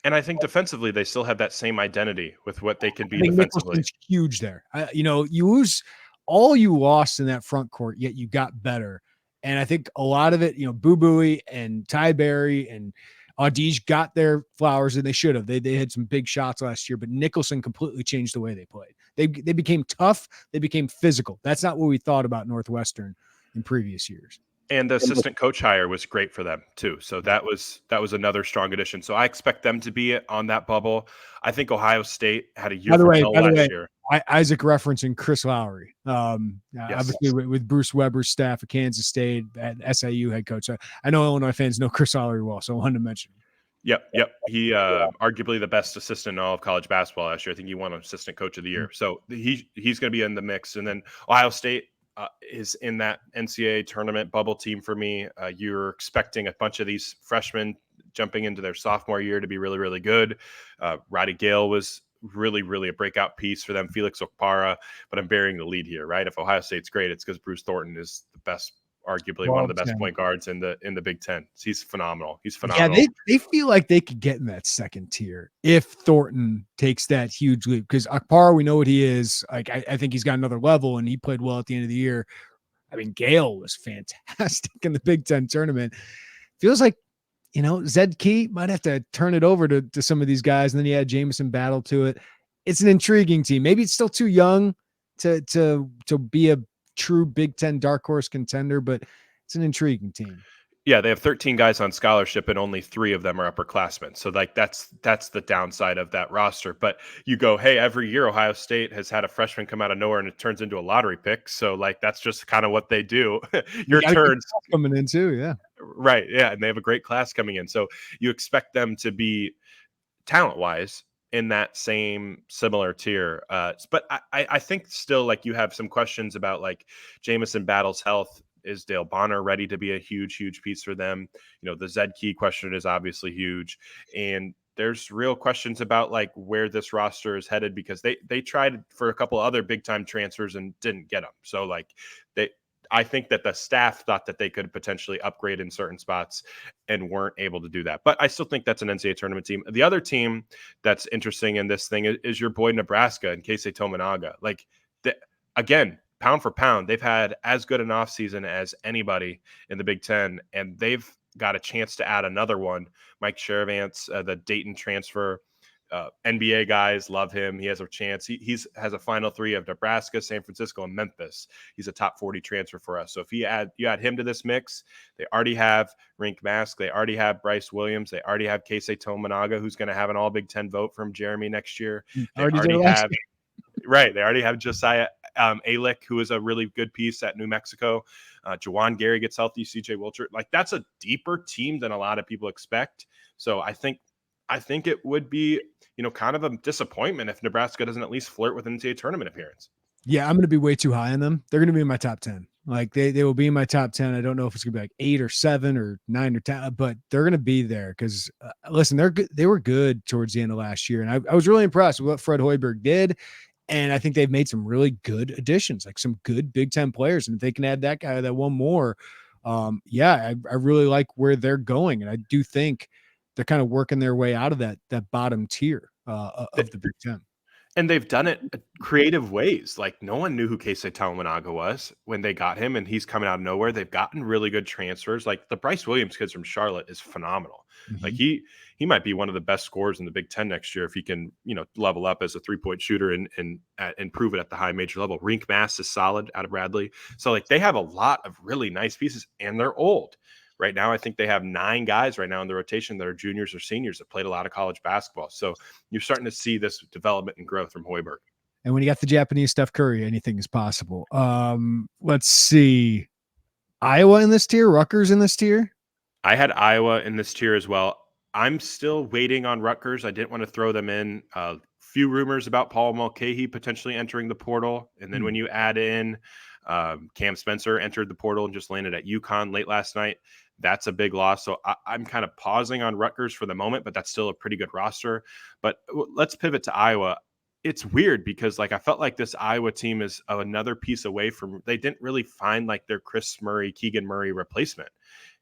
And I think defensively, they still have that same identity with what they can be defensively. Nicholson's huge there. You lose all you lost in that front court, yet you got better. And I think a lot of it, Boo Buie and Ty Berry and Audige got their flowers, and they should have. They had some big shots last year, but Nicholson completely changed the way they played. They became tough. They became physical. That's not what we thought about Northwestern in previous years. And the assistant coach hire was great for them too. So that was another strong addition. So I expect them to be on that bubble. I think Ohio State had a year last year. Isaac referencing Chris Lowry, obviously with Bruce Weber's staff at Kansas State, at SIU head coach. I know Illinois fans know Chris Lowry well, so I wanted to mention him. Yep. He arguably the best assistant in all of college basketball last year. I think he won assistant coach of the year. So he's going to be in the mix. And then Ohio State is in that NCAA tournament bubble team for me. You're expecting a bunch of these freshmen jumping into their sophomore year to be really, really good. Roddy Gale was really, really a breakout piece for them. Felix Okpara, but I'm bearing the lead here, right? If Ohio State's great, it's because Bruce Thornton is the best, arguably one of the best point guards in the Big Ten. He's phenomenal. Yeah, they feel like they could get in that second tier if Thornton takes that huge leap. Because Okpara, we know what he is. Like, I think he's got another level, and he played well at the end of the year. I mean, Gale was fantastic in the Big Ten tournament. Feels like, Zed Key might have to turn it over to some of these guys, and then you add Jamison Battle to it. It's an intriguing team. Maybe it's still too young to be a true Big Ten dark horse contender, but it's an intriguing team. Yeah, they have 13 guys on scholarship, and only 3 of them are upperclassmen. So like that's the downside of that roster. But you go, hey, every year Ohio State has had a freshman come out of nowhere, and it turns into a lottery pick. So like that's just kind of what they do. Your turns coming in too, yeah. Right, yeah, and they have a great class coming in. So you expect them to be talent-wise in that same similar tier. But I think still, like, you have some questions about like Jamison Battle's health. Is Dale Bonner ready to be a huge, huge piece for them? The Zed Key question is obviously huge. And there's real questions about like where this roster is headed, because they tried for a couple other big time transfers and didn't get them. So like I think that the staff thought that they could potentially upgrade in certain spots and weren't able to do that. But I still think that's an NCAA tournament team. The other team that's interesting in this thing is your boy Nebraska and Keisei Tominaga. Like, again, pound for pound, they've had as good an offseason as anybody in the Big Ten, and they've got a chance to add another one. Mike Cheravance, the Dayton transfer, NBA guys love him. He has a chance. He has a final 3 of Nebraska, San Francisco, and Memphis. He's a top 40 transfer for us. So if you add him to this mix, they already have Rink Mask. They already have Bryce Williams. They already have Keisei Tominaga, who's going to have an all Big Ten vote from Jeremy next year. They already have Josiah Alick, who is a really good piece at New Mexico. Jawan Gary gets healthy. CJ Wilcher. Like, that's a deeper team than a lot of people expect. So I think it would be, kind of a disappointment if Nebraska doesn't at least flirt with an NCAA tournament appearance. Yeah, I'm going to be way too high on them. They're going to be in my top 10. Like, they will be in my top 10. I don't know if it's going to be like 8 or 7 or 9 or 10, but they're going to be there because, listen, they're good. They were good towards the end of last year. And I was really impressed with what Fred Hoiberg did. And I think they've made some really good additions, like some good Big Ten players. And if they can add that guy, that one more, I really like where they're going. And I do think they're kind of working their way out of that bottom tier of the Big Ten. And they've done it creative ways. Like, no one knew who Keisei Talamaga was when they got him, and he's coming out of nowhere. They've gotten really good transfers. Like, the Bryce Williams kid from Charlotte is phenomenal. Like, he might be one of the best scorers in the Big Ten next year if he can, level up as a 3-point shooter and prove it at the high major level. Rink Mass is solid out of Bradley. So, like, they have a lot of really nice pieces, and they're old. Right now, I think they have 9 guys right now in the rotation that are juniors or seniors that played a lot of college basketball. So you're starting to see this development and growth from Hoiberg. And when you got the Japanese Steph Curry, anything is possible. Let's see. Iowa in this tier, Rutgers in this tier? I had Iowa in this tier as well. I'm still waiting on Rutgers. I didn't want to throw them in. Few rumors about Paul Mulcahy potentially entering the portal. And then when you add in Cam Spencer entered the portal and just landed at UConn late last night, that's a big loss. So I'm kind of pausing on Rutgers for the moment, but that's still a pretty good roster. But let's pivot to Iowa. It's weird because I felt like this Iowa team is another piece away from, they didn't really find like their Chris Murray, Keegan Murray replacement.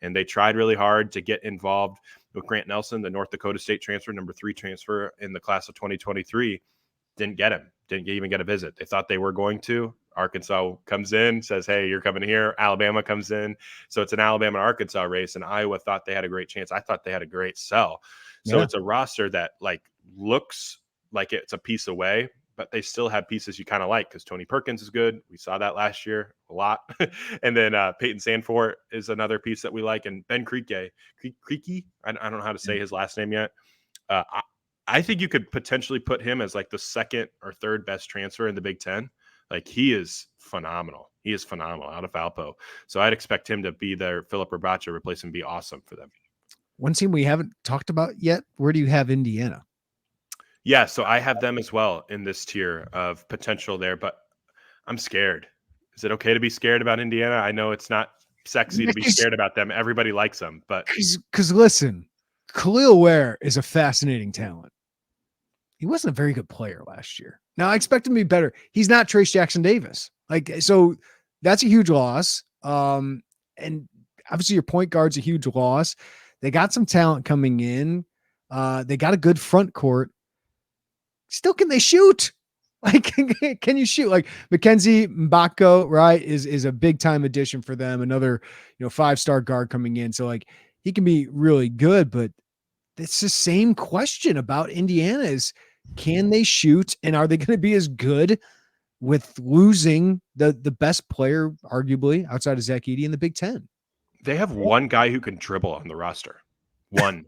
And they tried really hard to get involved with Grant Nelson, the North Dakota State transfer, number 3 transfer in the class of 2023. Didn't get him. Didn't even get a visit. They thought they were going to. Arkansas comes in, says, hey, you're coming here. Alabama comes in. So it's an Alabama-Arkansas race, and Iowa thought they had a great chance. I thought they had a great sell. So it's a roster that looks like it's a piece away, but they still have pieces you kind of like because Tony Perkins is good. We saw that last year a lot. And then Peyton Sandfort is another piece that we like. And Ben Krieke, I don't know how to say his last name yet. I think you could potentially put him as the second or third best transfer in the Big Ten. He is phenomenal. He is phenomenal out of Valpo. So I'd expect him to be their Philip Rabacha replacement, be awesome for them. One team we haven't talked about yet. Where do you have Indiana? Yeah, so I have them as well in this tier of potential there, but I'm scared. Is it okay to be scared about Indiana? I know it's not sexy to be scared about them. Everybody likes them, but because listen, Khalil Ware is a fascinating talent. He wasn't a very good player last year. Now I expect him to be better. He's not Trace Jackson Davis. So that's a huge loss. And obviously your point guard's a huge loss. They got some talent coming in. They got a good front court. Still, can they shoot? Can you shoot? Mackenzie Mbako, right, is a big time addition for them. Another, 5-star guard coming in. So he can be really good, but it's the same question about Indiana is, can they shoot? And are they going to be as good with losing the best player, arguably, outside of Zach Edey in the Big Ten? They have one guy who can dribble on the roster. One.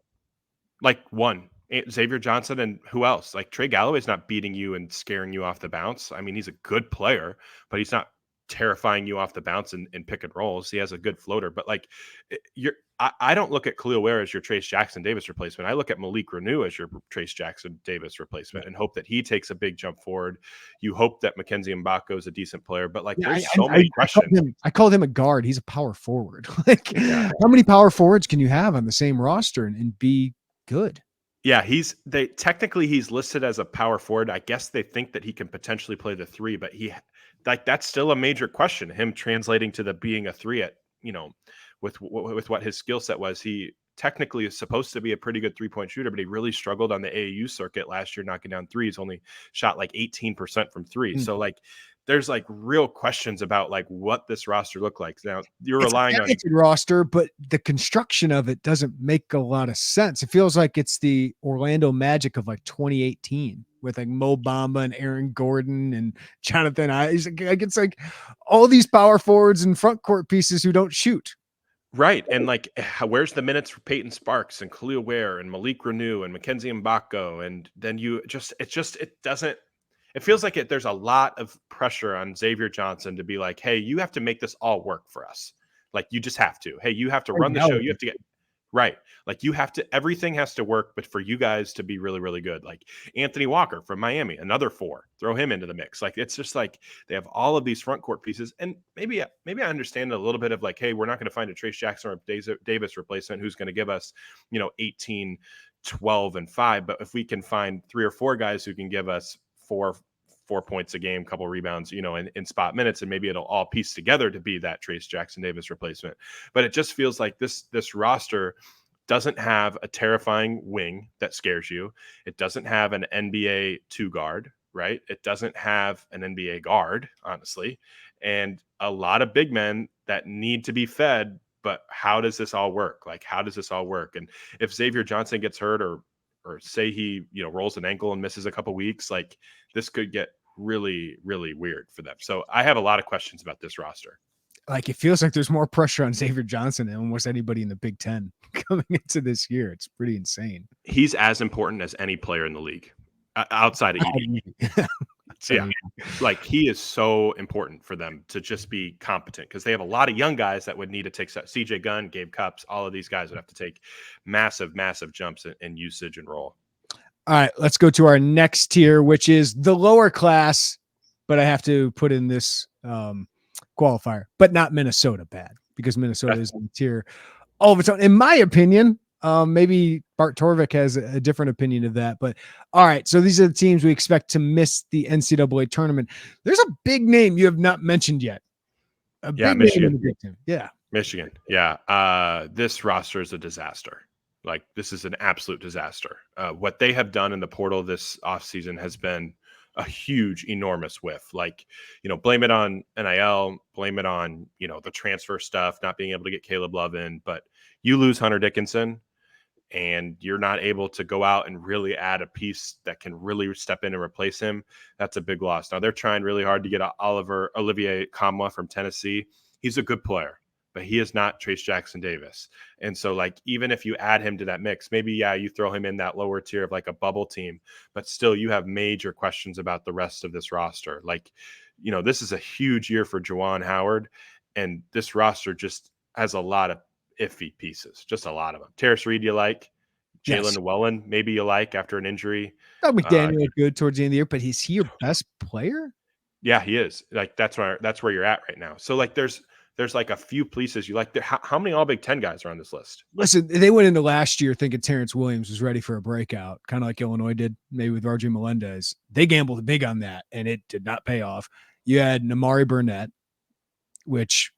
One. Xavier Johnson, and who else? Trey Galloway's not beating you and scaring you off the bounce. I mean, he's a good player, but he's not terrifying you off the bounce in pick and rolls. He has a good floater, but I don't look at Khalil Ware as your Trace Jackson Davis replacement. I look at Malik Renew as your Trace Jackson Davis replacement and hope that he takes a big jump forward. You hope that Mackenzie Mbako is a decent player, but there's so many questions. I called him a guard. He's a power forward. How many power forwards can you have on the same roster and be good? Yeah, he's listed as a power forward. I guess they think that he can potentially play the 3, but that's still a major question. Him translating to being a 3 at, with what his skill set was. He technically is supposed to be a pretty good 3-point shooter, but he really struggled on the AAU circuit last year, knocking down threes. Only shot 18% from 3. So there's real questions about what this roster looked like. Now you're relying on roster, but the construction of it doesn't make a lot of sense. It feels like it's the Orlando Magic of 2018 with Mo Bamba and Aaron Gordon and Jonathan Isaac. It's all these power forwards and front court pieces who don't shoot. Right. And where's the minutes for Peyton Sparks and Khalil Ware and Malik Renew and Mackenzie Mbako? And then it feels like there's a lot of pressure on Xavier Johnson to be hey, you have to make this all work for us. You just have to. Hey, you have to run the show. You have to get right. You have to, everything has to work, but for you guys to be really, really good. Anthony Walker from Miami, another 4, throw him into the mix. It's just they have all of these front court pieces. And maybe I understand a little bit of hey, we're not going to find a Trace Jackson or Davis replacement who's going to give us, 18, 12, and 5. But if we can find 3 or 4 guys who can give us 4, 4 points a game, couple rebounds, in spot minutes, and maybe it'll all piece together to be that Trace Jackson Davis replacement. But it just feels like this roster doesn't have a terrifying wing that scares you. It doesn't have an NBA 2 guard, right? It doesn't have an NBA guard, honestly, and a lot of big men that need to be fed. But how does this all work? Like, how does this all work? And if Xavier Johnson gets hurt or say he, rolls an ankle and misses a couple weeks, like this could get really, really weird for them. So I have a lot of questions about this roster. Like, it feels like there's more pressure on Xavier Johnson than almost anybody in the Big Ten coming into this year. It's pretty insane. He's as important as any player in the league outside of Edey. Yeah, like he is so important for them to just be competent because they have a lot of young guys that would need to take CJ Gunn, Gabe Cupps, all of these guys would have to take massive jumps in usage and role. All right, let's go to our next tier, which is the lower class, but I have to put in this qualifier, but not Minnesota bad, because Minnesota is in the tier all of its own, in my opinion. Maybe Bart Torvik has a different opinion of that, but all right. So these are the teams we expect to miss the NCAA tournament. There's a big name you have not mentioned yet. Michigan. Yeah. Michigan. Yeah. This roster is a disaster. Like, this is an absolute disaster. What they have done in the portal this offseason has been a huge, enormous whiff. Like, blame it on NIL, blame it on, the transfer stuff, not being able to get Caleb Love in, but you lose Hunter Dickinson and you're not able to go out and really add a piece that can really step in and replace him. That's a big loss. Now they're trying really hard to get Olivier Kamwa from Tennessee. He's a good player, but he is not Trace Jackson Davis. And so, like, even if you add him to that mix, maybe, you throw him in that lower tier of like a bubble team, but still you have major questions about the rest of this roster. Like, this is a huge year for Juwan Howard, and this roster just has a lot of iffy pieces, just a lot of them. Terrace Reed, you like. Jalen Llewellyn, maybe you like after an injury. McDaniel good towards the end of the year, but is he your best player? Yeah, he is. Like, that's where you're at right now. So, like, there's like a few pieces you like. How many all Big Ten guys are on this list? Listen, they went into last year thinking Terrence Williams was ready for a breakout, kind of like Illinois did maybe with RJ Melendez. They gambled big on that, and it did not pay off. You had Namari Burnett, which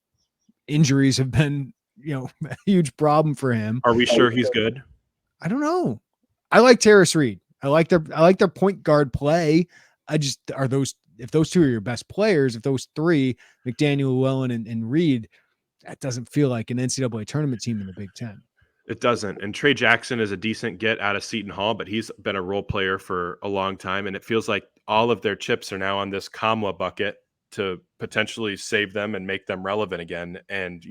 injuries have been, a huge problem for him. Are we sure he's good? I don't know. I like Terrace Reed. I like their point guard play. If those two are your best players, if those three, McDaniel, Llewellyn, and Reed, that doesn't feel like an NCAA tournament team in the Big Ten. It doesn't. And Trey Jackson is a decent get out of Seton Hall, but he's been a role player for a long time. And it feels like all of their chips are now on this Kamwa bucket to potentially save them and make them relevant again. And,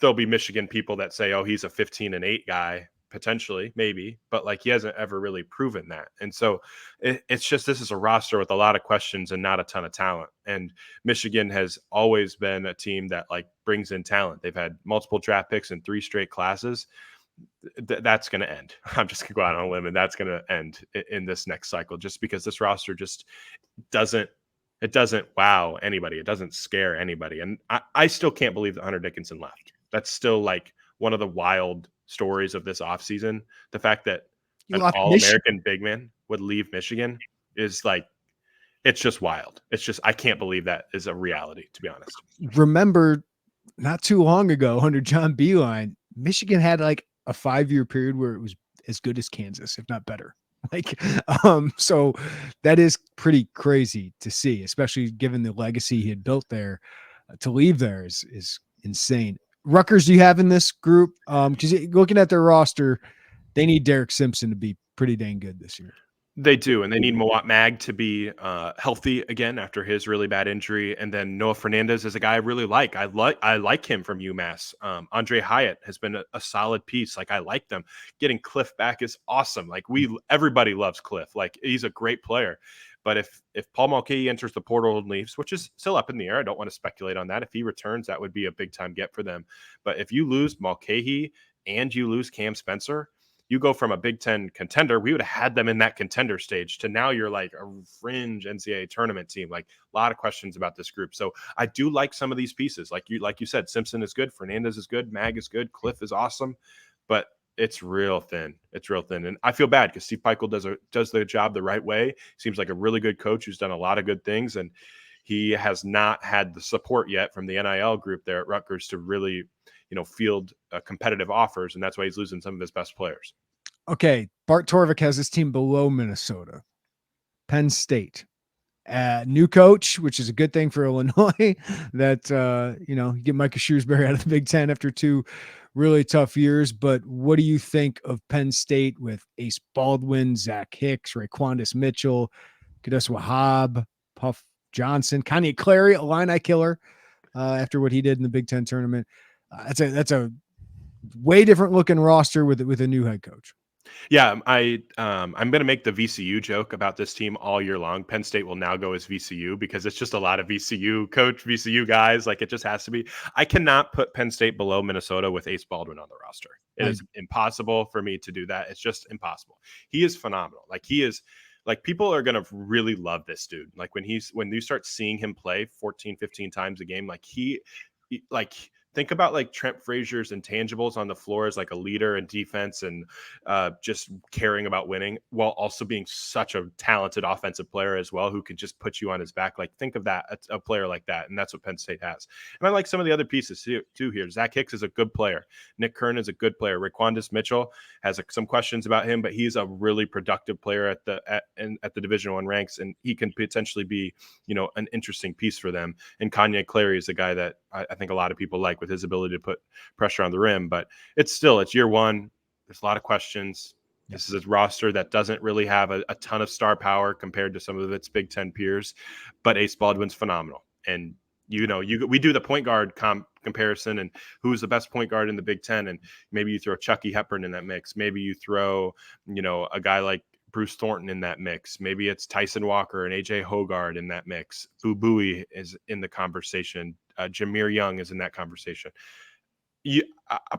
there'll be Michigan people that say, oh, he's a 15-8 guy, potentially, maybe, but like he hasn't ever really proven that. And so it's just, this is a roster with a lot of questions and not a ton of talent. And Michigan has always been a team that like brings in talent. They've had multiple draft picks in 3 straight classes. That's going to end. I'm just going to go out on a limb, and that's going to end in this next cycle, just because this roster just doesn't wow anybody. It doesn't scare anybody. And I still can't believe that Hunter Dickinson left. That's still like one of the wild stories of this offseason. The fact that an all-American big man would leave Michigan is like, it's just wild. It's just, I can't believe that is a reality, to be honest. Remember, not too long ago under John Beilein, Michigan had like a 5-year period where it was as good as Kansas, if not better. So that is pretty crazy to see, especially given the legacy he had built there. To leave there is insane. Rutgers, do you have in this group? Because looking at their roster, they need Derek Simpson to be pretty dang good this year. They do, and they need Mawat Mag to be healthy again after his really bad injury. And then Noah Fernandez is a guy I really like. I like him from UMass. Andre Hyatt has been a solid piece. Like, I like them. Getting Cliff back is awesome. Like, everybody loves Cliff. Like, he's a great player. But if Paul Mulcahy enters the portal and leaves, which is still up in the air, I don't want to speculate on that. If he returns, that would be a big time get for them. But if you lose Mulcahy and you lose Cam Spencer, you go from a Big Ten contender, we would have had them in that contender stage, to now you're like a fringe NCAA tournament team. Like, a lot of questions about this group. So I do like some of these pieces. Like you said, Simpson is good. Fernandez is good. Mag is good. Cliff is awesome. But It's real thin. It's real thin. And I feel bad because Steve Peichel does the job the right way. Seems like a really good coach who's done a lot of good things. And he has not had the support yet from the NIL group there at Rutgers to really, field competitive offers. And that's why he's losing some of his best players. Okay. Bart Torvik has his team below Minnesota. Penn State. New coach, which is a good thing for Illinois that, you get Micah Shrewsbury out of the Big Ten after 2 really tough years. But what do you think of Penn State with Ace Baldwin, Zach Hicks, Raquandis Mitchell, Kadesh Wahab, Puff Johnson, Kanye Clary, Illini killer after what he did in the Big Ten tournament? That's a way different looking roster with a new head coach. Yeah, I'm going to make the VCU joke about this team all year long. Penn State will now go as VCU because it's just a lot of VCU guys. Like, it just has to be. I cannot put Penn State below Minnesota with Ace Baldwin on the roster. It is impossible for me to do that. It's just impossible. He is phenomenal. People are going to really love this dude. Like, when you start seeing him play 14, 15 times a game, think about like Trent Frazier's intangibles on the floor as like a leader in defense and just caring about winning while also being such a talented offensive player as well, who can just put you on his back. Like, think of that, a player like that. And that's what Penn State has. And I like some of the other pieces too here. Zach Hicks is a good player. Nick Kern is a good player. Raquandis Mitchell has some questions about him, but he's a really productive player at the Division I ranks. And he can potentially be, an interesting piece for them. And Kanye Clary is a guy that I think a lot of people like, with his ability to put pressure on the rim. But it's year one. There's a lot of questions. Yeah. This is a roster that doesn't really have a ton of star power compared to some of its Big Ten peers, but Ace Baldwin's phenomenal. And we do the point guard comparison and who's the best point guard in the Big Ten, and maybe you throw Chucky Hepburn in that mix. Maybe you throw a guy like Bruce Thornton in that mix. Maybe it's Tyson Walker and AJ Hoggard in that mix. Boo Buie is in the conversation. Jameer Young is in that conversation.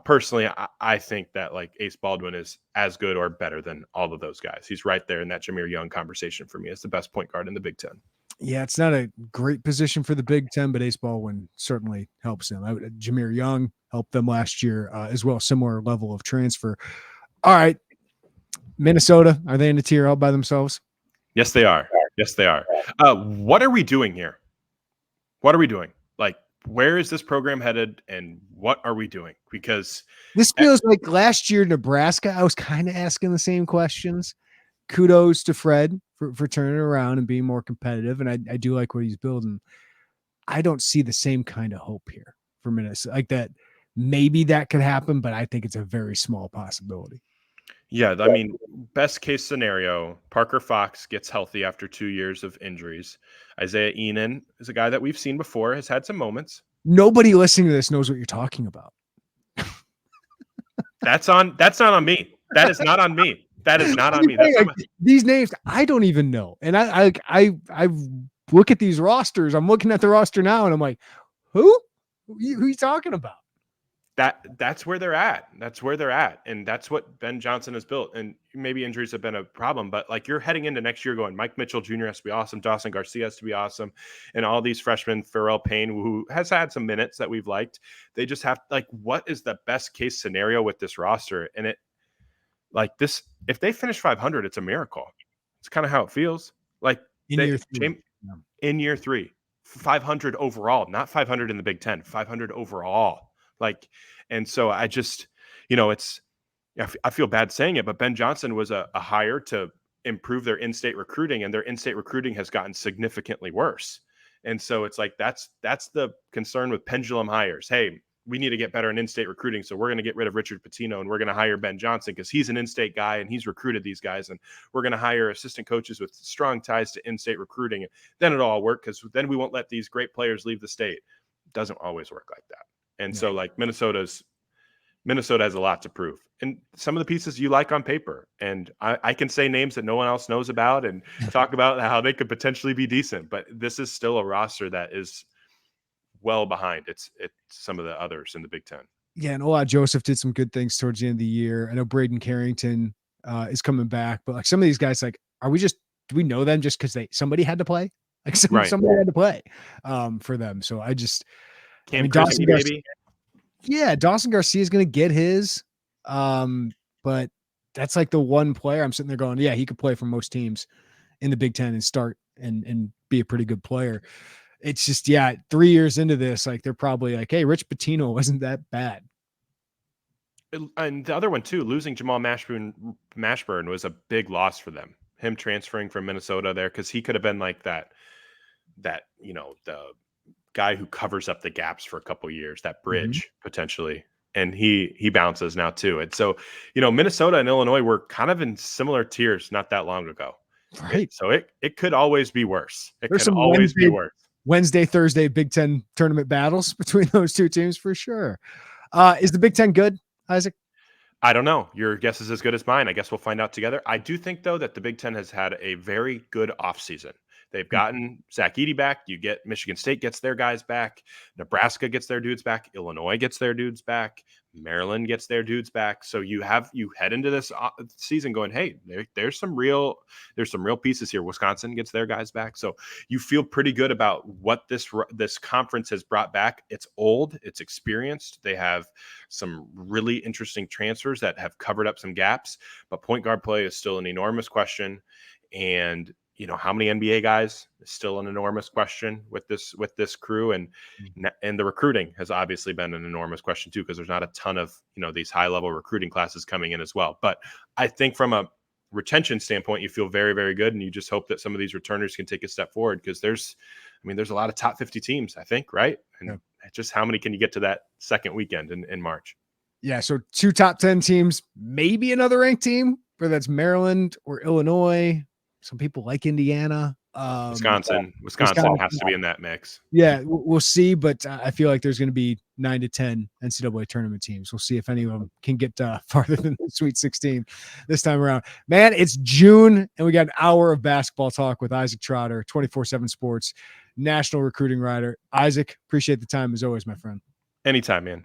Personally, I think that like Ace Baldwin is as good or better than all of those guys. He's right there in that Jameer Young conversation for me as the best point guard in the Big Ten. Yeah, it's not a great position for the Big Ten, but Ace Baldwin certainly helps him. Jameer Young helped them last year as well, similar level of transfer. All right. Minnesota, are they in the tier all by themselves? Yes, they are. Yes, they are. What are we doing here? What are we doing? Like, where is this program headed, and what are we doing? Because this feels like last year, Nebraska, I was kind of asking the same questions. Kudos to Fred for turning around and being more competitive, and I do like what he's building. I don't see the same kind of hope here for Minnesota. Like that, maybe that could happen, but I think it's a very small possibility. Yeah, I mean, best case scenario, Parker Fox gets healthy after 2 years of injuries. Isaiah Enan is a guy that we've seen before, has had some moments. Nobody listening to this knows what you're talking about. That's not on me. That is not on me. That is not on me. These names I don't even know. And I look at these rosters. I'm looking at the roster now and I'm like, who are you talking about? That's where they're at. That's where they're at. And that's what Ben Johnson has built. And maybe injuries have been a problem, but like, you're heading into next year going, Mike Mitchell Jr. has to be awesome. Dawson Garcia has to be awesome. And all these freshmen, Pharrell Payne, who has had some minutes that we've liked, they just have like, what is the best case scenario with this roster? And it like this, if they finish 500, it's a miracle. It's kind of how it feels. Like in year three, 500 overall, not 500 in the Big Ten, 500 overall. Like, and so I just, I feel bad saying it, but Ben Johnson was a hire to improve their in-state recruiting, and their in-state recruiting has gotten significantly worse. And so it's like, that's the concern with pendulum hires. Hey, we need to get better in in-state recruiting. So we're going to get rid of Richard Pitino and we're going to hire Ben Johnson because he's an in-state guy and he's recruited these guys. And we're going to hire assistant coaches with strong ties to in-state recruiting. And then it'll all work because then we won't let these great players leave the state. It doesn't always work like that. And so like Minnesota has a lot to prove. And some of the pieces you like on paper. And I can say names that no one else knows about and talk about how they could potentially be decent. But this is still a roster that is well behind it's some of the others in the Big Ten. Yeah, and Ola Joseph did some good things towards the end of the year. I know Braden Carrington is coming back, but like some of these guys, like, do we know them just because somebody had to play? Like somebody had to play for them. So Dawson Garcia is going to get his. but that's like the one player I'm sitting there going, yeah, he could play for most teams in the Big Ten and start and be a pretty good player. It's just, 3 years into this, like they're probably like, hey, Rich Pitino wasn't that bad. And the other one too, losing Jamal Mashburn was a big loss for them. Him transferring from Minnesota there, because he could have been like that the guy who covers up the gaps for a couple of years, that bridge potentially. And he bounces now too. And so, Minnesota and Illinois were kind of in similar tiers not that long ago. Right. So it could always be worse. There's some always be worse. Wednesday, Thursday Big Ten tournament battles between those two teams for sure. Is the Big Ten good, Isaac? I don't know. Your guess is as good as mine. I guess we'll find out together. I do think, though, that the Big Ten has had a very good offseason. They've gotten Zach Edey back. You get Michigan State gets their guys back. Nebraska gets their dudes back. Illinois gets their dudes back. Maryland gets their dudes back. So you head into this season going, hey, there's some real pieces here. Wisconsin gets their guys back. So you feel pretty good about what this conference has brought back. It's old. It's experienced. They have some really interesting transfers that have covered up some gaps. But point guard play is still an enormous question. And how many NBA guys is still an enormous question with this crew, and the recruiting has obviously been an enormous question too, because there's not a ton of these high level recruiting classes coming in as well. But I think from a retention standpoint, you feel very, very good, and you just hope that some of these returners can take a step forward, because there's a lot of top 50 teams, I think, right? And just how many can you get to that second weekend in March? Yeah, so 2 top 10 teams, maybe another ranked team, whether that's Maryland or Illinois. Some people like Indiana. Wisconsin has to be in that mix. Yeah, we'll see, but I feel like there's going to be 9 to 10 NCAA tournament teams. We'll see if any of them can get farther than the Sweet 16 this time around. Man, it's June, and we got an hour of basketball talk with Isaac Trotter, 24/7 Sports, national recruiting writer. Isaac, appreciate the time as always, my friend. Anytime, man.